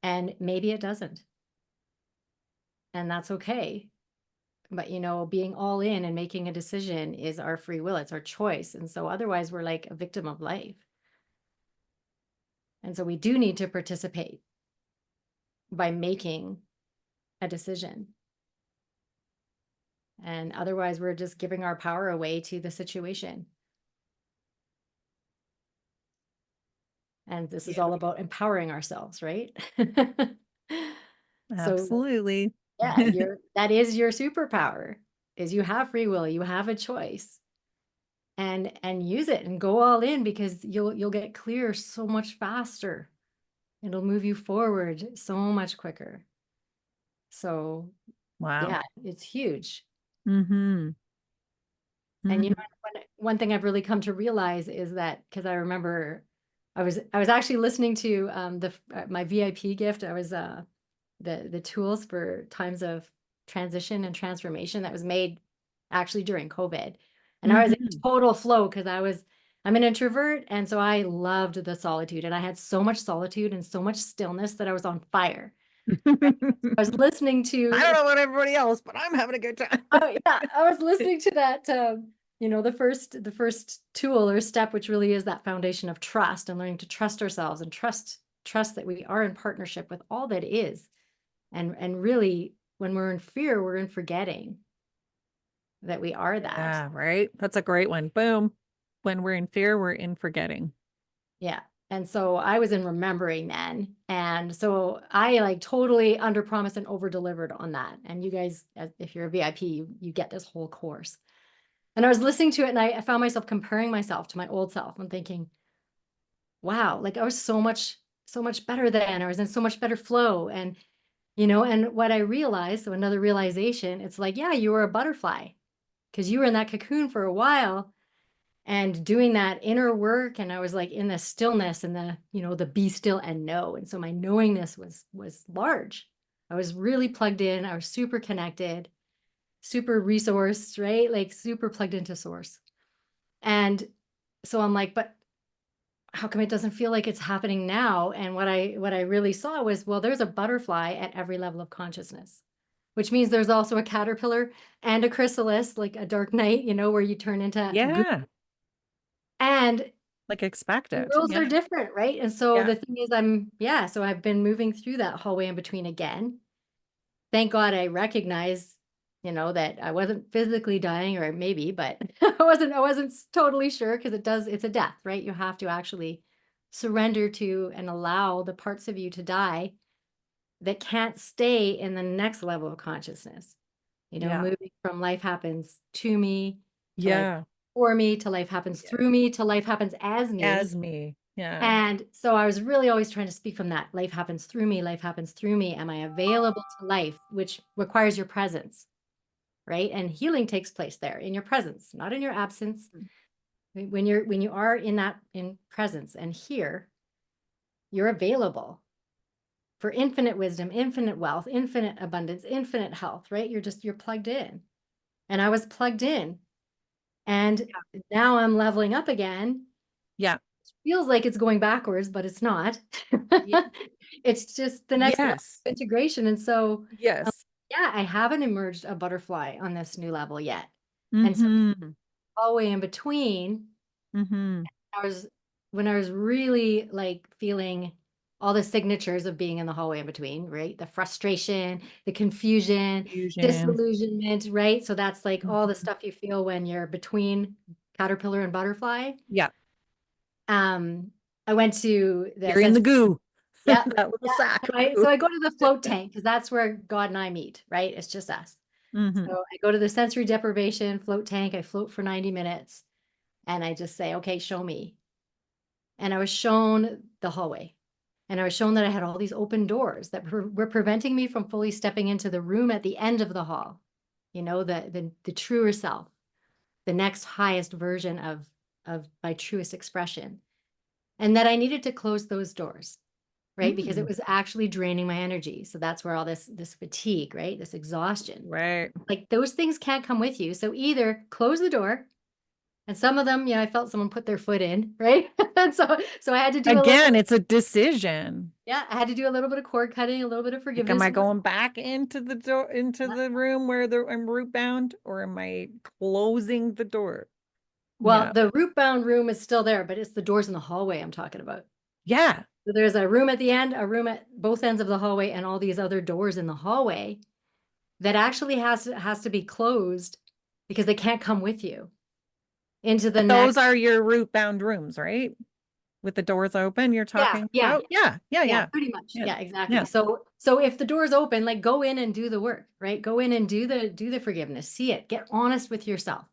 Speaker 2: And maybe it doesn't. And that's okay. But, being all in and making a decision is our free will, it's our choice. And so otherwise, we're like a victim of life. And so we do need to participate by making a decision. And otherwise, we're just giving our power away to the situation. And this is
Speaker 1: Yeah,
Speaker 2: all about empowering ourselves, right? So
Speaker 1: absolutely.
Speaker 2: yeah, that is your superpower, is you have free will, you have a choice. And use it and go all in, because you'll get clear so much faster. It'll move you forward so much quicker. So
Speaker 1: Wow.
Speaker 2: yeah, it's huge.
Speaker 1: Mm-hmm.
Speaker 2: And
Speaker 1: Mm-hmm.
Speaker 2: one thing I've really come to realize is that, because I remember I was actually listening to my VIP gift. I was the tools for times of transition and transformation that was made actually during COVID. And I was in
Speaker 1: Mm-hmm.
Speaker 2: total flow because I'm an introvert. And so I loved the solitude, and I had so much solitude and so much stillness that I was on fire. I was listening
Speaker 1: I don't
Speaker 2: to,
Speaker 1: know about everybody else, but I'm having a good time.
Speaker 2: oh yeah, I was listening to that, the first tool or step, which really is that foundation of trust, and learning to trust ourselves and trust that we are in partnership with all that is. And really, when we're in fear, we're in forgetting that we are that.
Speaker 1: Yeah, right. That's a great one. Boom. When we're in fear, we're in forgetting.
Speaker 2: Yeah. And so I was in remembering then. And so I like totally under promised and over delivered on that. And you guys, if you're a VIP, you get this whole course. And I was listening to it, and I found myself comparing myself to my old self and thinking, wow, like I was so much better then. I was in so much better flow. And what I realized, so another realization, it's like, yeah, you were a butterfly because you were in that cocoon for a while and doing that inner work. And I was like in the stillness and the be still and know. And so my knowingness was large. I was really plugged in. I was super connected, super resourced, right? Like super plugged into source. And so I'm like, but how come it doesn't feel like it's happening now? And what I really saw was, well, there's a butterfly at every level of consciousness, which means there's also a caterpillar and a chrysalis, like a dark night, where you turn into goo.
Speaker 1: Yeah,
Speaker 2: And
Speaker 1: like expected.
Speaker 2: those are
Speaker 1: Yeah.
Speaker 2: different, right? And so
Speaker 1: Yeah.
Speaker 2: the thing is, so I've been moving through that hallway in between again. Thank God I recognized, that I wasn't physically dying, or maybe, but I wasn't totally sure, because it's a death, right? You have to actually surrender to and allow the parts of you to die that can't stay in the next level of consciousness.
Speaker 1: Yeah.
Speaker 2: Moving from life happens to me, to life
Speaker 1: Yeah.
Speaker 2: for me, to life happens
Speaker 1: Yeah.
Speaker 2: through me, to life happens as me.
Speaker 1: As me. Yeah.
Speaker 2: And so I was really always trying to speak from that. Life happens through me. Life happens through me. Am I available to life, which requires your presence, right? And healing takes place there in your presence, not in your absence. When you are in presence and here, you're available for infinite wisdom, infinite wealth, infinite abundance, infinite health, right? You're plugged in. And I was plugged in. And now I'm leveling up again.
Speaker 1: Yeah.
Speaker 2: Feels like it's going backwards, but it's not.
Speaker 1: Ye-
Speaker 2: It's just the next level
Speaker 1: Yes.
Speaker 2: of integration. And so,
Speaker 1: Yes.
Speaker 2: yeah, I haven't emerged a butterfly on this new level yet. And so
Speaker 1: Mm-hmm.
Speaker 2: all the way in between,
Speaker 1: Mm-hmm.
Speaker 2: I was when I was really like feeling all the signatures of being in the hallway in between, right? The frustration, the confusion,
Speaker 1: Fusion.
Speaker 2: disillusionment, right? So that's like all the
Speaker 1: Mhm.
Speaker 2: stuff you feel when you're between caterpillar and butterfly.
Speaker 1: Yeah.
Speaker 2: Um, I went to the
Speaker 1: You're in the
Speaker 2: sensory,
Speaker 1: goo.
Speaker 2: yeah,
Speaker 1: That little
Speaker 2: yeah.
Speaker 1: sack of
Speaker 2: So
Speaker 1: goo.
Speaker 2: I go to the float tank because that's where God and I meet, right? It's just us. So
Speaker 1: Mm-hmm.
Speaker 2: I go to the sensory deprivation float tank. I float for 90 minutes and I just say, okay, show me. And I was shown the hallway. And I was shown that I had all these open doors that were preventing me from fully stepping into the room at the end of the hall, the truer self, the next highest version of my truest expression. And that I needed to close those doors. right? Because it
Speaker 1: Mm.
Speaker 2: was actually draining my energy. So that's where all this fatigue, right? This exhaustion.
Speaker 1: Right.
Speaker 2: Like those things can't come with you. So either close the door, and some of them, I felt someone put their foot in, right? And so I had to do a
Speaker 1: Again,
Speaker 2: little,
Speaker 1: it's a decision.
Speaker 2: yeah, I had to do a little bit of cord cutting, a little bit of
Speaker 1: Like, am
Speaker 2: forgiveness.
Speaker 1: I going back into the door, into
Speaker 2: Yeah.
Speaker 1: the room where I'm root bound, or am I closing the door?
Speaker 2: Well,
Speaker 1: Yeah.
Speaker 2: the root bound room is still there, but it's the doors in the hallway I'm talking about.
Speaker 1: Yeah.
Speaker 2: So there's a room at the end, a room at both ends of the hallway, and all these other doors in the hallway that actually has to be closed because they can't come with you into the
Speaker 1: But those
Speaker 2: next.
Speaker 1: are your root bound rooms, right? With the doors open, you're
Speaker 2: Yeah,
Speaker 1: talking
Speaker 2: yeah,
Speaker 1: about? Yeah. Yeah.
Speaker 2: yeah,
Speaker 1: Yeah.
Speaker 2: pretty much.
Speaker 1: Yeah.
Speaker 2: Yeah, exactly.
Speaker 1: Yeah.
Speaker 2: So if the door's open, like go in and do the work, right? Go in and do the forgiveness, see it, get honest with yourself.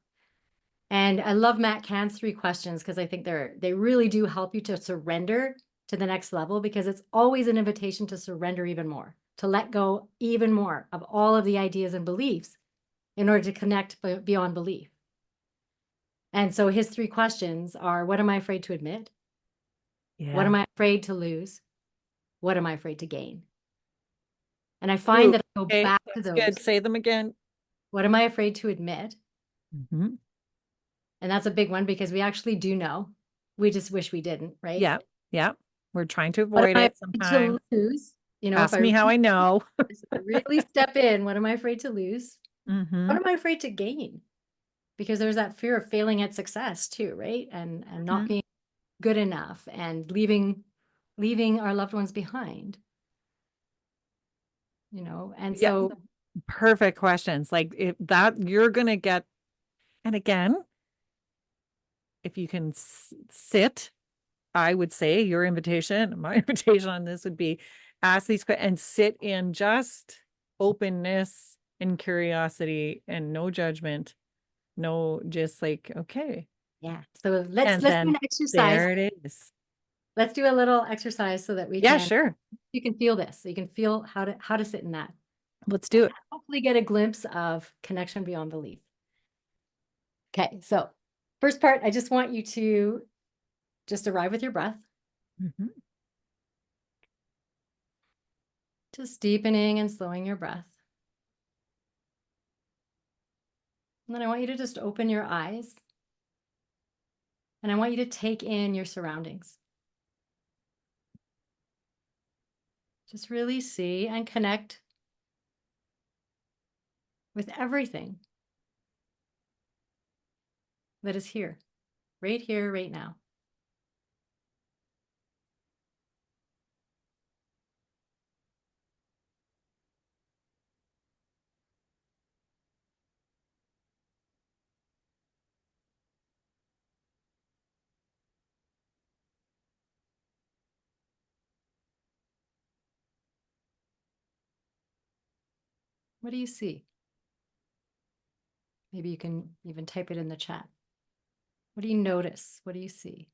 Speaker 2: And I love Matt Can's 3 questions because I think they really do help you to surrender to the next level, because it's always an invitation to surrender even more, to let go even more of all of the ideas and beliefs in order to connect beyond belief. And so his 3 questions are: what am I afraid to admit? What
Speaker 1: Yeah.
Speaker 2: am I afraid to lose? What am I afraid to gain? And I
Speaker 1: Ooh,
Speaker 2: find that I go
Speaker 1: okay,
Speaker 2: back to
Speaker 1: that's
Speaker 2: those.
Speaker 1: good. Say them again.
Speaker 2: What am I afraid to admit?
Speaker 1: Mhm.
Speaker 2: And that's a big one because we actually do know. We just wish we didn't, right?
Speaker 1: Yeah. Yeah. We're trying to
Speaker 2: What
Speaker 1: avoid
Speaker 2: am I
Speaker 1: it
Speaker 2: afraid to
Speaker 1: sometimes.
Speaker 2: lose? If
Speaker 1: Ask me how I know.
Speaker 2: I really step in, what am I afraid to lose? What
Speaker 1: Hmm.
Speaker 2: am I afraid to gain? Because there's that fear of failing at success too, right? And not
Speaker 1: Hmm.
Speaker 2: being good enough and leaving our loved ones behind, and
Speaker 1: Yeah.
Speaker 2: so
Speaker 1: Perfect questions. Like, if that you're gonna get, and again, if you can sit, I would say your invitation, my invitation on this would be ask these questions and sit in just openness and curiosity and no judgment. No, just like, okay.
Speaker 2: yeah. So let's
Speaker 1: And
Speaker 2: do
Speaker 1: then
Speaker 2: an exercise.
Speaker 1: there it is.
Speaker 2: Let's do a little exercise so that
Speaker 1: Yeah, sure.
Speaker 2: you can feel this. So you can feel how to sit in that.
Speaker 1: Let's do it.
Speaker 2: Hopefully get a glimpse of connection beyond belief. Okay, so first part, I just want you to just arrive with your breath,
Speaker 1: Mhm.
Speaker 2: just deepening and slowing your breath. And then I want you to just open your eyes, and I want you to take in your surroundings. Just really see and connect with everything that is here, right now. What do you see? Maybe you can even type it in the chat. What do you notice? What do you see?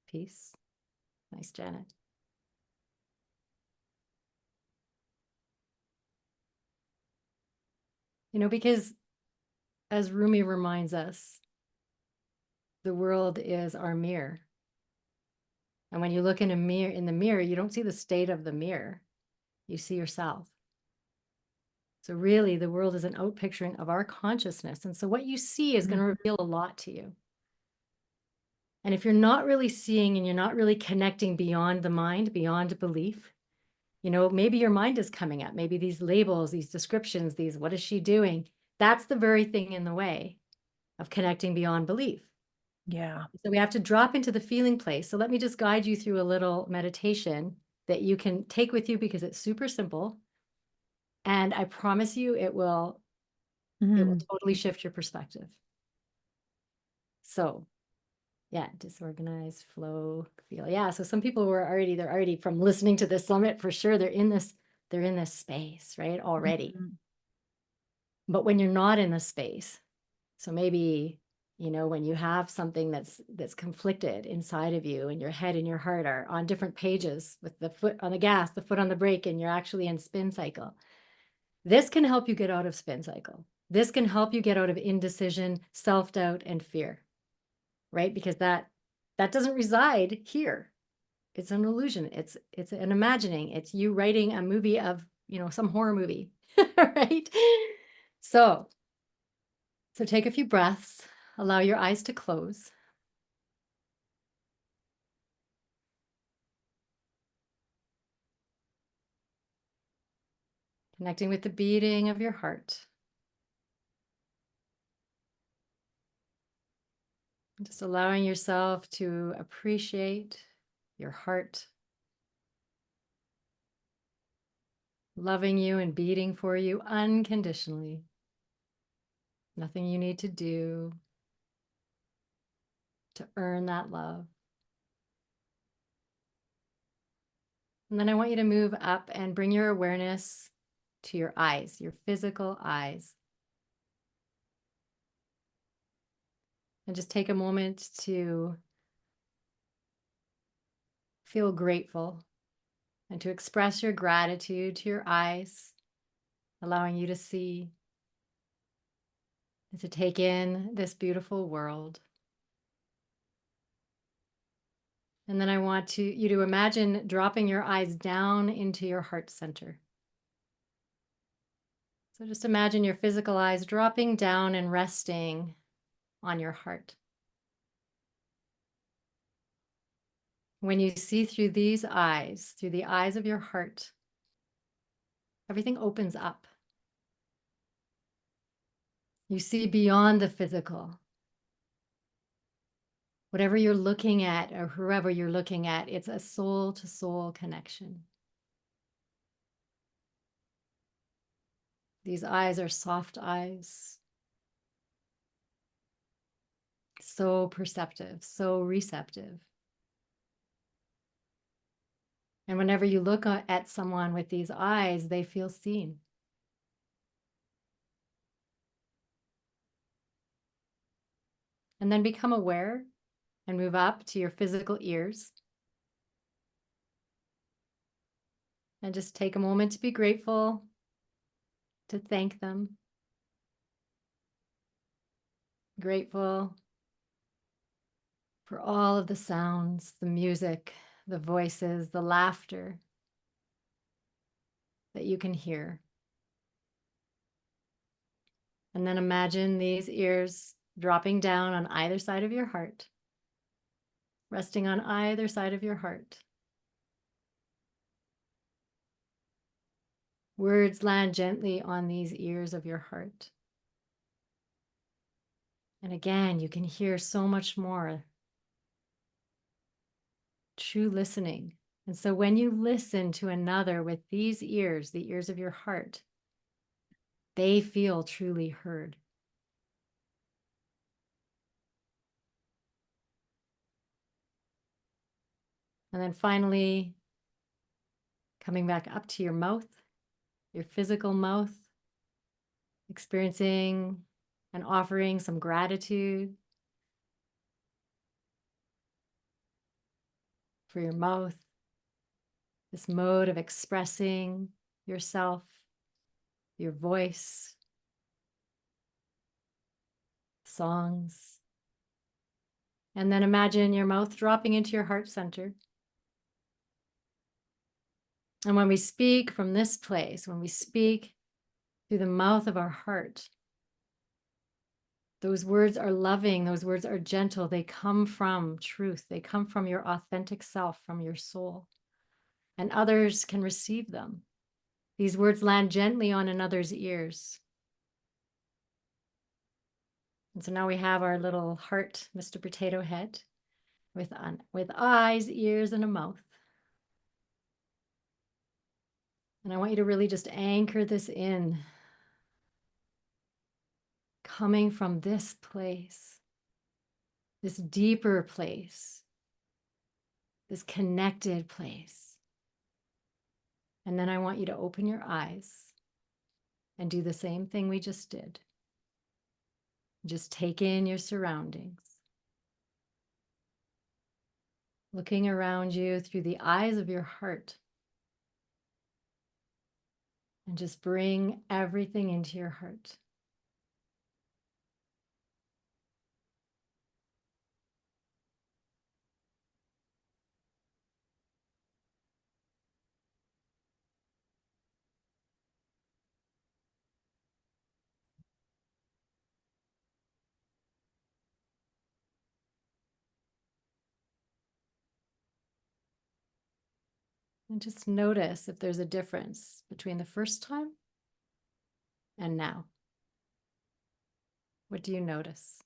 Speaker 2: Peace. Nice, Janet. Because as Rumi reminds us, the world is our mirror. And when you look in the mirror, you don't see the state of the mirror. You see yourself. So really, the world is an outpicturing of our consciousness. And so what you see is going to
Speaker 1: Mhm.
Speaker 2: reveal a lot to you. And if you're not really seeing and you're not really connecting beyond the mind, beyond belief, maybe your mind is coming up. Maybe these labels, these descriptions, what is she doing? That's the very thing in the way of connecting beyond belief.
Speaker 1: Yeah.
Speaker 2: So we have to drop into the feeling place. So let me just guide you through a little meditation that you can take with you because it's super simple. And I promise you it will
Speaker 1: Mhm.
Speaker 2: totally shift your perspective. So yeah, disorganized, flow, feel. Yeah. So some people they're already from listening to this summit for sure. They're in this space, right? Already.
Speaker 1: Mhm.
Speaker 2: But when you're not in the space, so maybe, when you have something that's conflicted inside of you, and your head and your heart are on different pages with the foot on the gas, the foot on the brake, and you're actually in spin cycle. This can help you get out of spin cycle. This can help you get out of indecision, self-doubt, and fear, right? Because that doesn't reside here. It's an illusion. It's an imagining. It's you writing a movie of, some horror movie, right? So, so take a few breaths, allow your eyes to close. Connecting with the beating of your heart. Just allowing yourself to appreciate your heart, loving you and beating for you unconditionally. Nothing you need to do to earn that love. And then I want you to move up and bring your awareness to your eyes, your physical eyes. And just take a moment to feel grateful and to express your gratitude to your eyes, allowing you to see and to take in this beautiful world. And then I want you to imagine dropping your eyes down into your heart center. So just imagine your physical eyes dropping down and resting on your heart. When you see through these eyes, through the eyes of your heart, everything opens up. You see beyond the physical. Whatever you're looking at or whoever you're looking at, it's a soul to soul connection. These eyes are soft eyes, so perceptive, so receptive. And whenever you look at someone with these eyes, they feel seen. And then become aware and move up to your physical ears. And just take a moment to be grateful, to thank them. Grateful for all of the sounds, the music, the voices, the laughter that you can hear. And then imagine these ears dropping down on either side of your heart, resting on either side of your heart. Words land gently on these ears of your heart. And again, you can hear so much more. True listening. And so when you listen to another with these ears, the ears of your heart, they feel truly heard. And then finally, coming back up to your mouth, your physical mouth, experiencing and offering some gratitude for your mouth, this mode of expressing yourself, your voice, songs. And then imagine your mouth dropping into your heart center. And when we speak from this place, when we speak through the mouth of our heart, those words are loving, those words are gentle, they come from truth, they come from your authentic self, from your soul, and others can receive them. These words land gently on another's ears. And so now we have our little heart, Mr. Potato Head, with eyes, ears, and a mouth. And I want you to really just anchor this in, coming from this place, this deeper place, this connected place. And then I want you to open your eyes and do the same thing we just did. Just take in your surroundings. Looking around you through the eyes of your heart. And just bring everything into your heart. And just notice if there's a difference between the first time and now. What do you notice?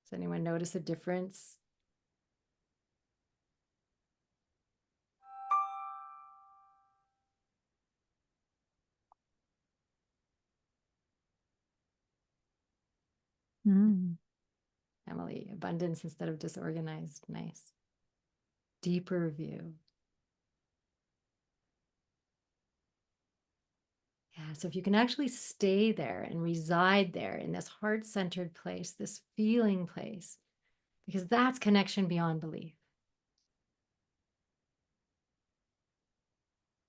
Speaker 2: Does anyone notice a difference?
Speaker 1: Mm.
Speaker 2: Emily, abundance instead of disorganized. Nice. Deeper view. Yeah, so if you can actually stay there and reside there in this heart-centered place, this feeling place, because that's connection beyond belief,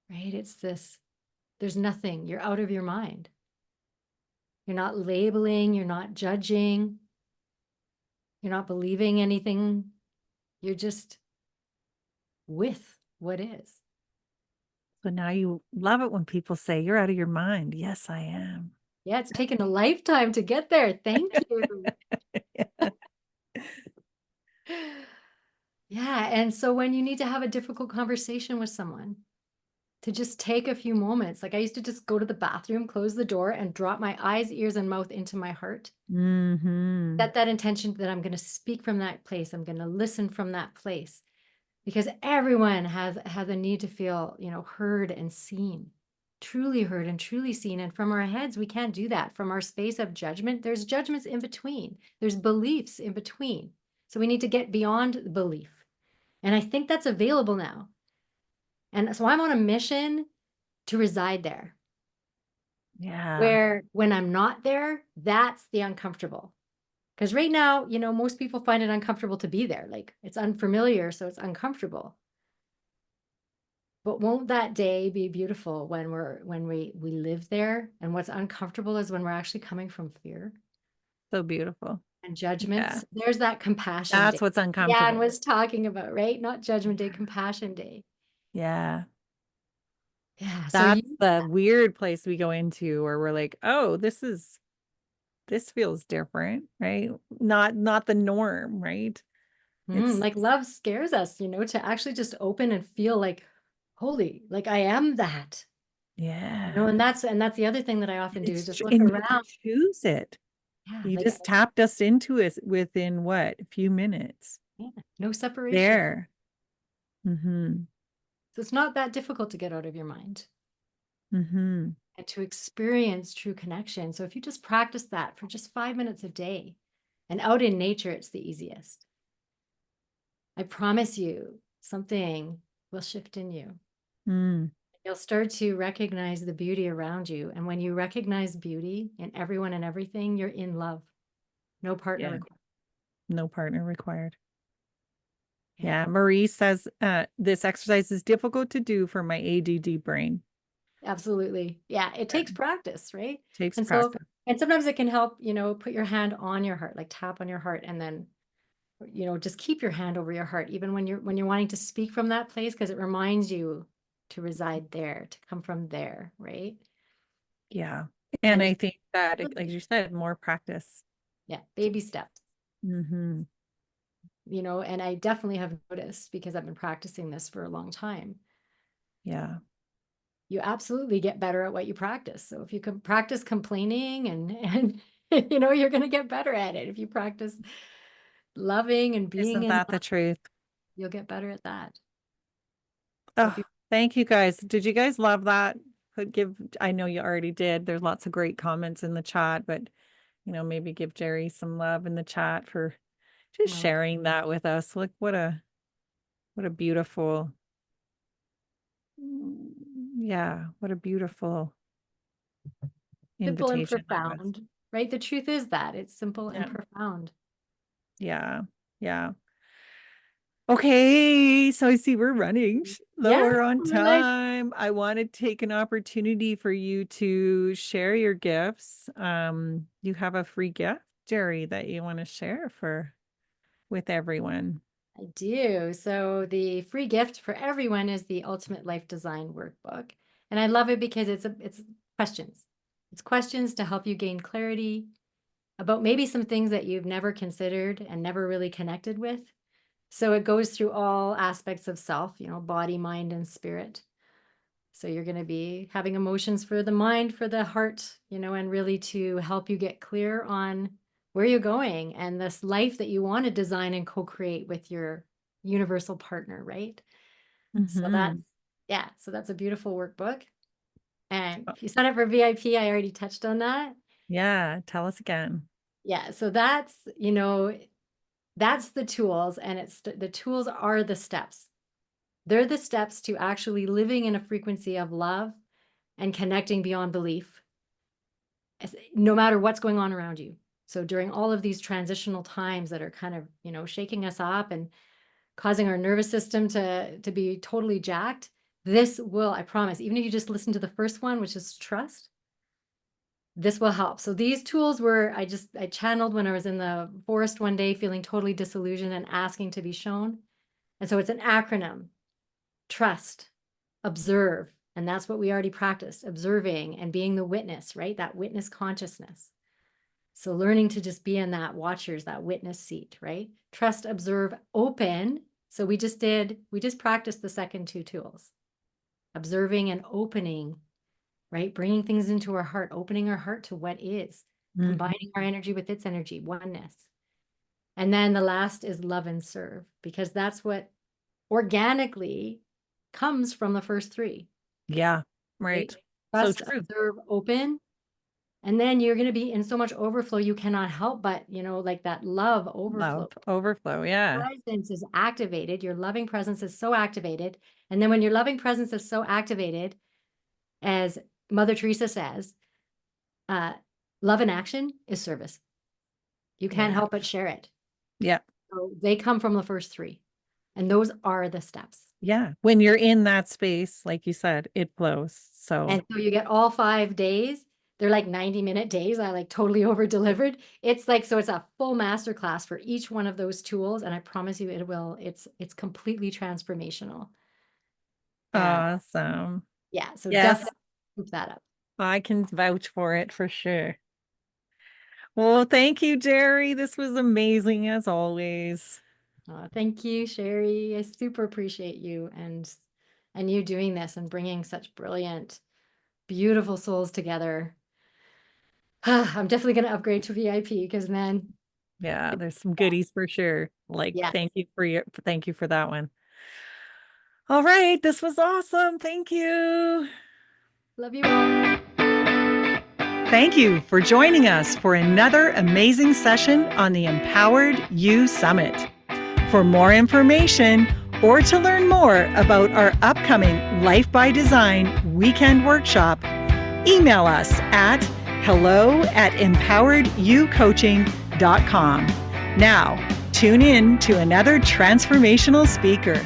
Speaker 2: right? It's this, there's nothing, you're out of your mind. You're not labeling, you're not judging, you're not believing anything. You're just with what is.
Speaker 1: So now you love it when people say you're out of your mind. Yes, I am.
Speaker 2: Yeah, it's taken a lifetime to get there. Thank you.
Speaker 1: Yeah.
Speaker 2: Yeah, and so when you need to have a difficult conversation with someone, to just take a few moments. Like I used to just go to the bathroom, close the door, and drop my eyes, ears, and mouth into my heart.
Speaker 1: Mm-hmm.
Speaker 2: Set that intention that I'm going to speak from that place. I'm going to listen from that place. Because everyone has a need to feel, heard and seen, truly heard and truly seen. And from our heads, we can't do that. From our space of judgment, there's judgments in between. There's beliefs in between. So we need to get beyond belief. And I think that's available now. And so I'm on a mission to reside there,
Speaker 1: Yeah.
Speaker 2: where when I'm not there, that's the uncomfortable. Because right now, most people find it uncomfortable to be there. Like it's unfamiliar, so it's uncomfortable. But won't that day be beautiful when we live there? And what's uncomfortable is when we're actually coming from fear
Speaker 1: So beautiful.
Speaker 2: and
Speaker 1: Yeah.
Speaker 2: judgments. There's that compassion
Speaker 1: That's
Speaker 2: day.
Speaker 1: what's
Speaker 2: Jan
Speaker 1: uncomfortable.
Speaker 2: was talking about, right? Not judgment day,
Speaker 1: Yeah.
Speaker 2: compassion day.
Speaker 1: Yeah.
Speaker 2: Yeah. So
Speaker 1: That's
Speaker 2: you,
Speaker 1: the weird place we go into where we're like, oh, this feels different, right? Not the norm, right? It's
Speaker 2: like love scares us, to actually just open and feel like, holy, like I am that.
Speaker 1: yeah.
Speaker 2: And that's the other thing that I often do is just look
Speaker 1: And you can
Speaker 2: around.
Speaker 1: choose it.
Speaker 2: Yeah,
Speaker 1: You
Speaker 2: like
Speaker 1: just tapped us into it within what? A few minutes.
Speaker 2: yeah, no separation.
Speaker 1: There. Mm-hmm.
Speaker 2: So it's not that difficult to get out of your mind
Speaker 1: Mm-hmm.
Speaker 2: and to experience true connection. So if you just practice that for just 5 minutes a day and out in nature, it's the easiest. I promise you something will shift in you.
Speaker 1: Mm.
Speaker 2: You'll start to recognize the beauty around you. And when you recognize beauty in everyone and everything, you're in love. No partner
Speaker 1: Yeah.
Speaker 2: required.
Speaker 1: No partner required.
Speaker 2: Yeah,
Speaker 1: Yeah. Marie says this exercise is difficult to do for my ADD brain.
Speaker 2: absolutely. Yeah, it
Speaker 1: Yeah.
Speaker 2: takes practice, right?
Speaker 1: Takes
Speaker 2: And so,
Speaker 1: practice.
Speaker 2: and sometimes it can help, put your hand on your heart, like tap on your heart, and then just keep your hand over your heart even when you're wanting to speak from that place, because it reminds you to reside there, to come from there, right?
Speaker 1: Yeah.
Speaker 2: And
Speaker 1: And
Speaker 2: it's
Speaker 1: I think that, like
Speaker 2: really,
Speaker 1: you said, more practice.
Speaker 2: yeah, baby steps.
Speaker 1: Mm-hmm.
Speaker 2: And I definitely have noticed, because I've been practicing this for a long time,
Speaker 1: Yeah.
Speaker 2: you absolutely get better at what you practice. So if you can practice complaining and you're going to get better at it. If you practice loving and being
Speaker 1: Isn't
Speaker 2: in
Speaker 1: that the
Speaker 2: love,
Speaker 1: truth?
Speaker 2: you'll get better at that. So if
Speaker 1: Oh,
Speaker 2: you
Speaker 1: thank you guys. Did you guys love that? I know you already did. There's lots of great comments in the chat, but maybe give Jeri some love in the chat for just
Speaker 2: well,
Speaker 1: sharing that with us. Look, what a beautiful, yeah, what a beautiful
Speaker 2: simple and
Speaker 1: invitation that was.
Speaker 2: profound, right? The truth is that it's simple and
Speaker 1: Yeah.
Speaker 2: profound.
Speaker 1: Yeah. Yeah. Okay, so I see we're running
Speaker 2: Yeah,
Speaker 1: lower on
Speaker 2: we're like,
Speaker 1: time. I want to take an opportunity for you to share your gifts. You have a free gift, Jeri, that you want to share with everyone.
Speaker 2: I do. So the free gift for everyone is the Ultimate Life Design Workbook. And I love it because it's questions. It's questions to help you gain clarity about maybe some things that you've never considered and never really connected with. So it goes through all aspects of self, body, mind, and spirit. So you're going to be having emotions for the mind, for the heart, and really to help you get clear on where you're going and this life that you want to design and co-create with your universal partner, right? So that's,
Speaker 1: Mm-hmm.
Speaker 2: yeah, so that's a beautiful workbook. And if you sign up for VIP, I already touched on that.
Speaker 1: Yeah. Tell us again.
Speaker 2: Yeah, so that's the tools, and the tools are the steps. They're the steps to actually living in a frequency of love and connecting beyond belief, no matter what's going on around you. So during all of these transitional times that are kind of, shaking us up and causing our nervous system to be totally jacked, this will, I promise, even if you just listen to the first one, which is trust, this will help. So these tools were, I channeled when I was in the forest one day, feeling totally disillusioned and asking to be shown. And so it's an acronym: trust, observe. And that's what we already practiced, observing and being the witness, right? That witness consciousness. So learning to just be in that that witness seat, right? Trust, observe, open. So we just practiced the second two tools, observing and opening, right? Bringing things into our heart, opening our heart to what is, combining our energy with its energy, oneness. And then the last is love and serve, because that's what organically comes from the first three.
Speaker 1: Yeah.
Speaker 2: Right?
Speaker 1: Right. So
Speaker 2: Trust,
Speaker 1: true.
Speaker 2: observe, open. And then you're going to be in so much overflow, you cannot help but, like that love overflow.
Speaker 1: Love overflow. Yeah.
Speaker 2: Presence is activated. Your loving presence is so activated. And then when your loving presence is so activated, as Mother Teresa says, love in action is service. You can't
Speaker 1: Yeah.
Speaker 2: help but share it.
Speaker 1: Yeah.
Speaker 2: So they come from the first three. And those are the steps.
Speaker 1: Yeah. When you're in that space, like you said, it flows. So,
Speaker 2: And so you get all 5 days. They're like 90-minute days. I like totally over delivered. It's like, so it's a full masterclass for each one of those tools. And I promise you it's completely transformational. Uh,
Speaker 1: awesome.
Speaker 2: yeah. So
Speaker 1: Yes.
Speaker 2: definitely scoop that up.
Speaker 1: I can vouch for it for sure. Well, thank you, Jeri. This was amazing as always.
Speaker 2: Thank you, Sherry. I super appreciate you and you doing this and bringing such brilliant, beautiful souls together. I'm definitely going to upgrade to VIP because then,
Speaker 1: Yeah, there's some goodies for sure. Like,
Speaker 2: yeah,
Speaker 1: thank you for that one. All right, this was awesome. Thank you.
Speaker 2: love you all.
Speaker 1: Thank you for joining us for another amazing session on the Empowered You Summit. For more information or to learn more about our upcoming Life by Design weekend workshop, email us at hello@empoweredyoucoaching.com. Now, tune in to another transformational speaker.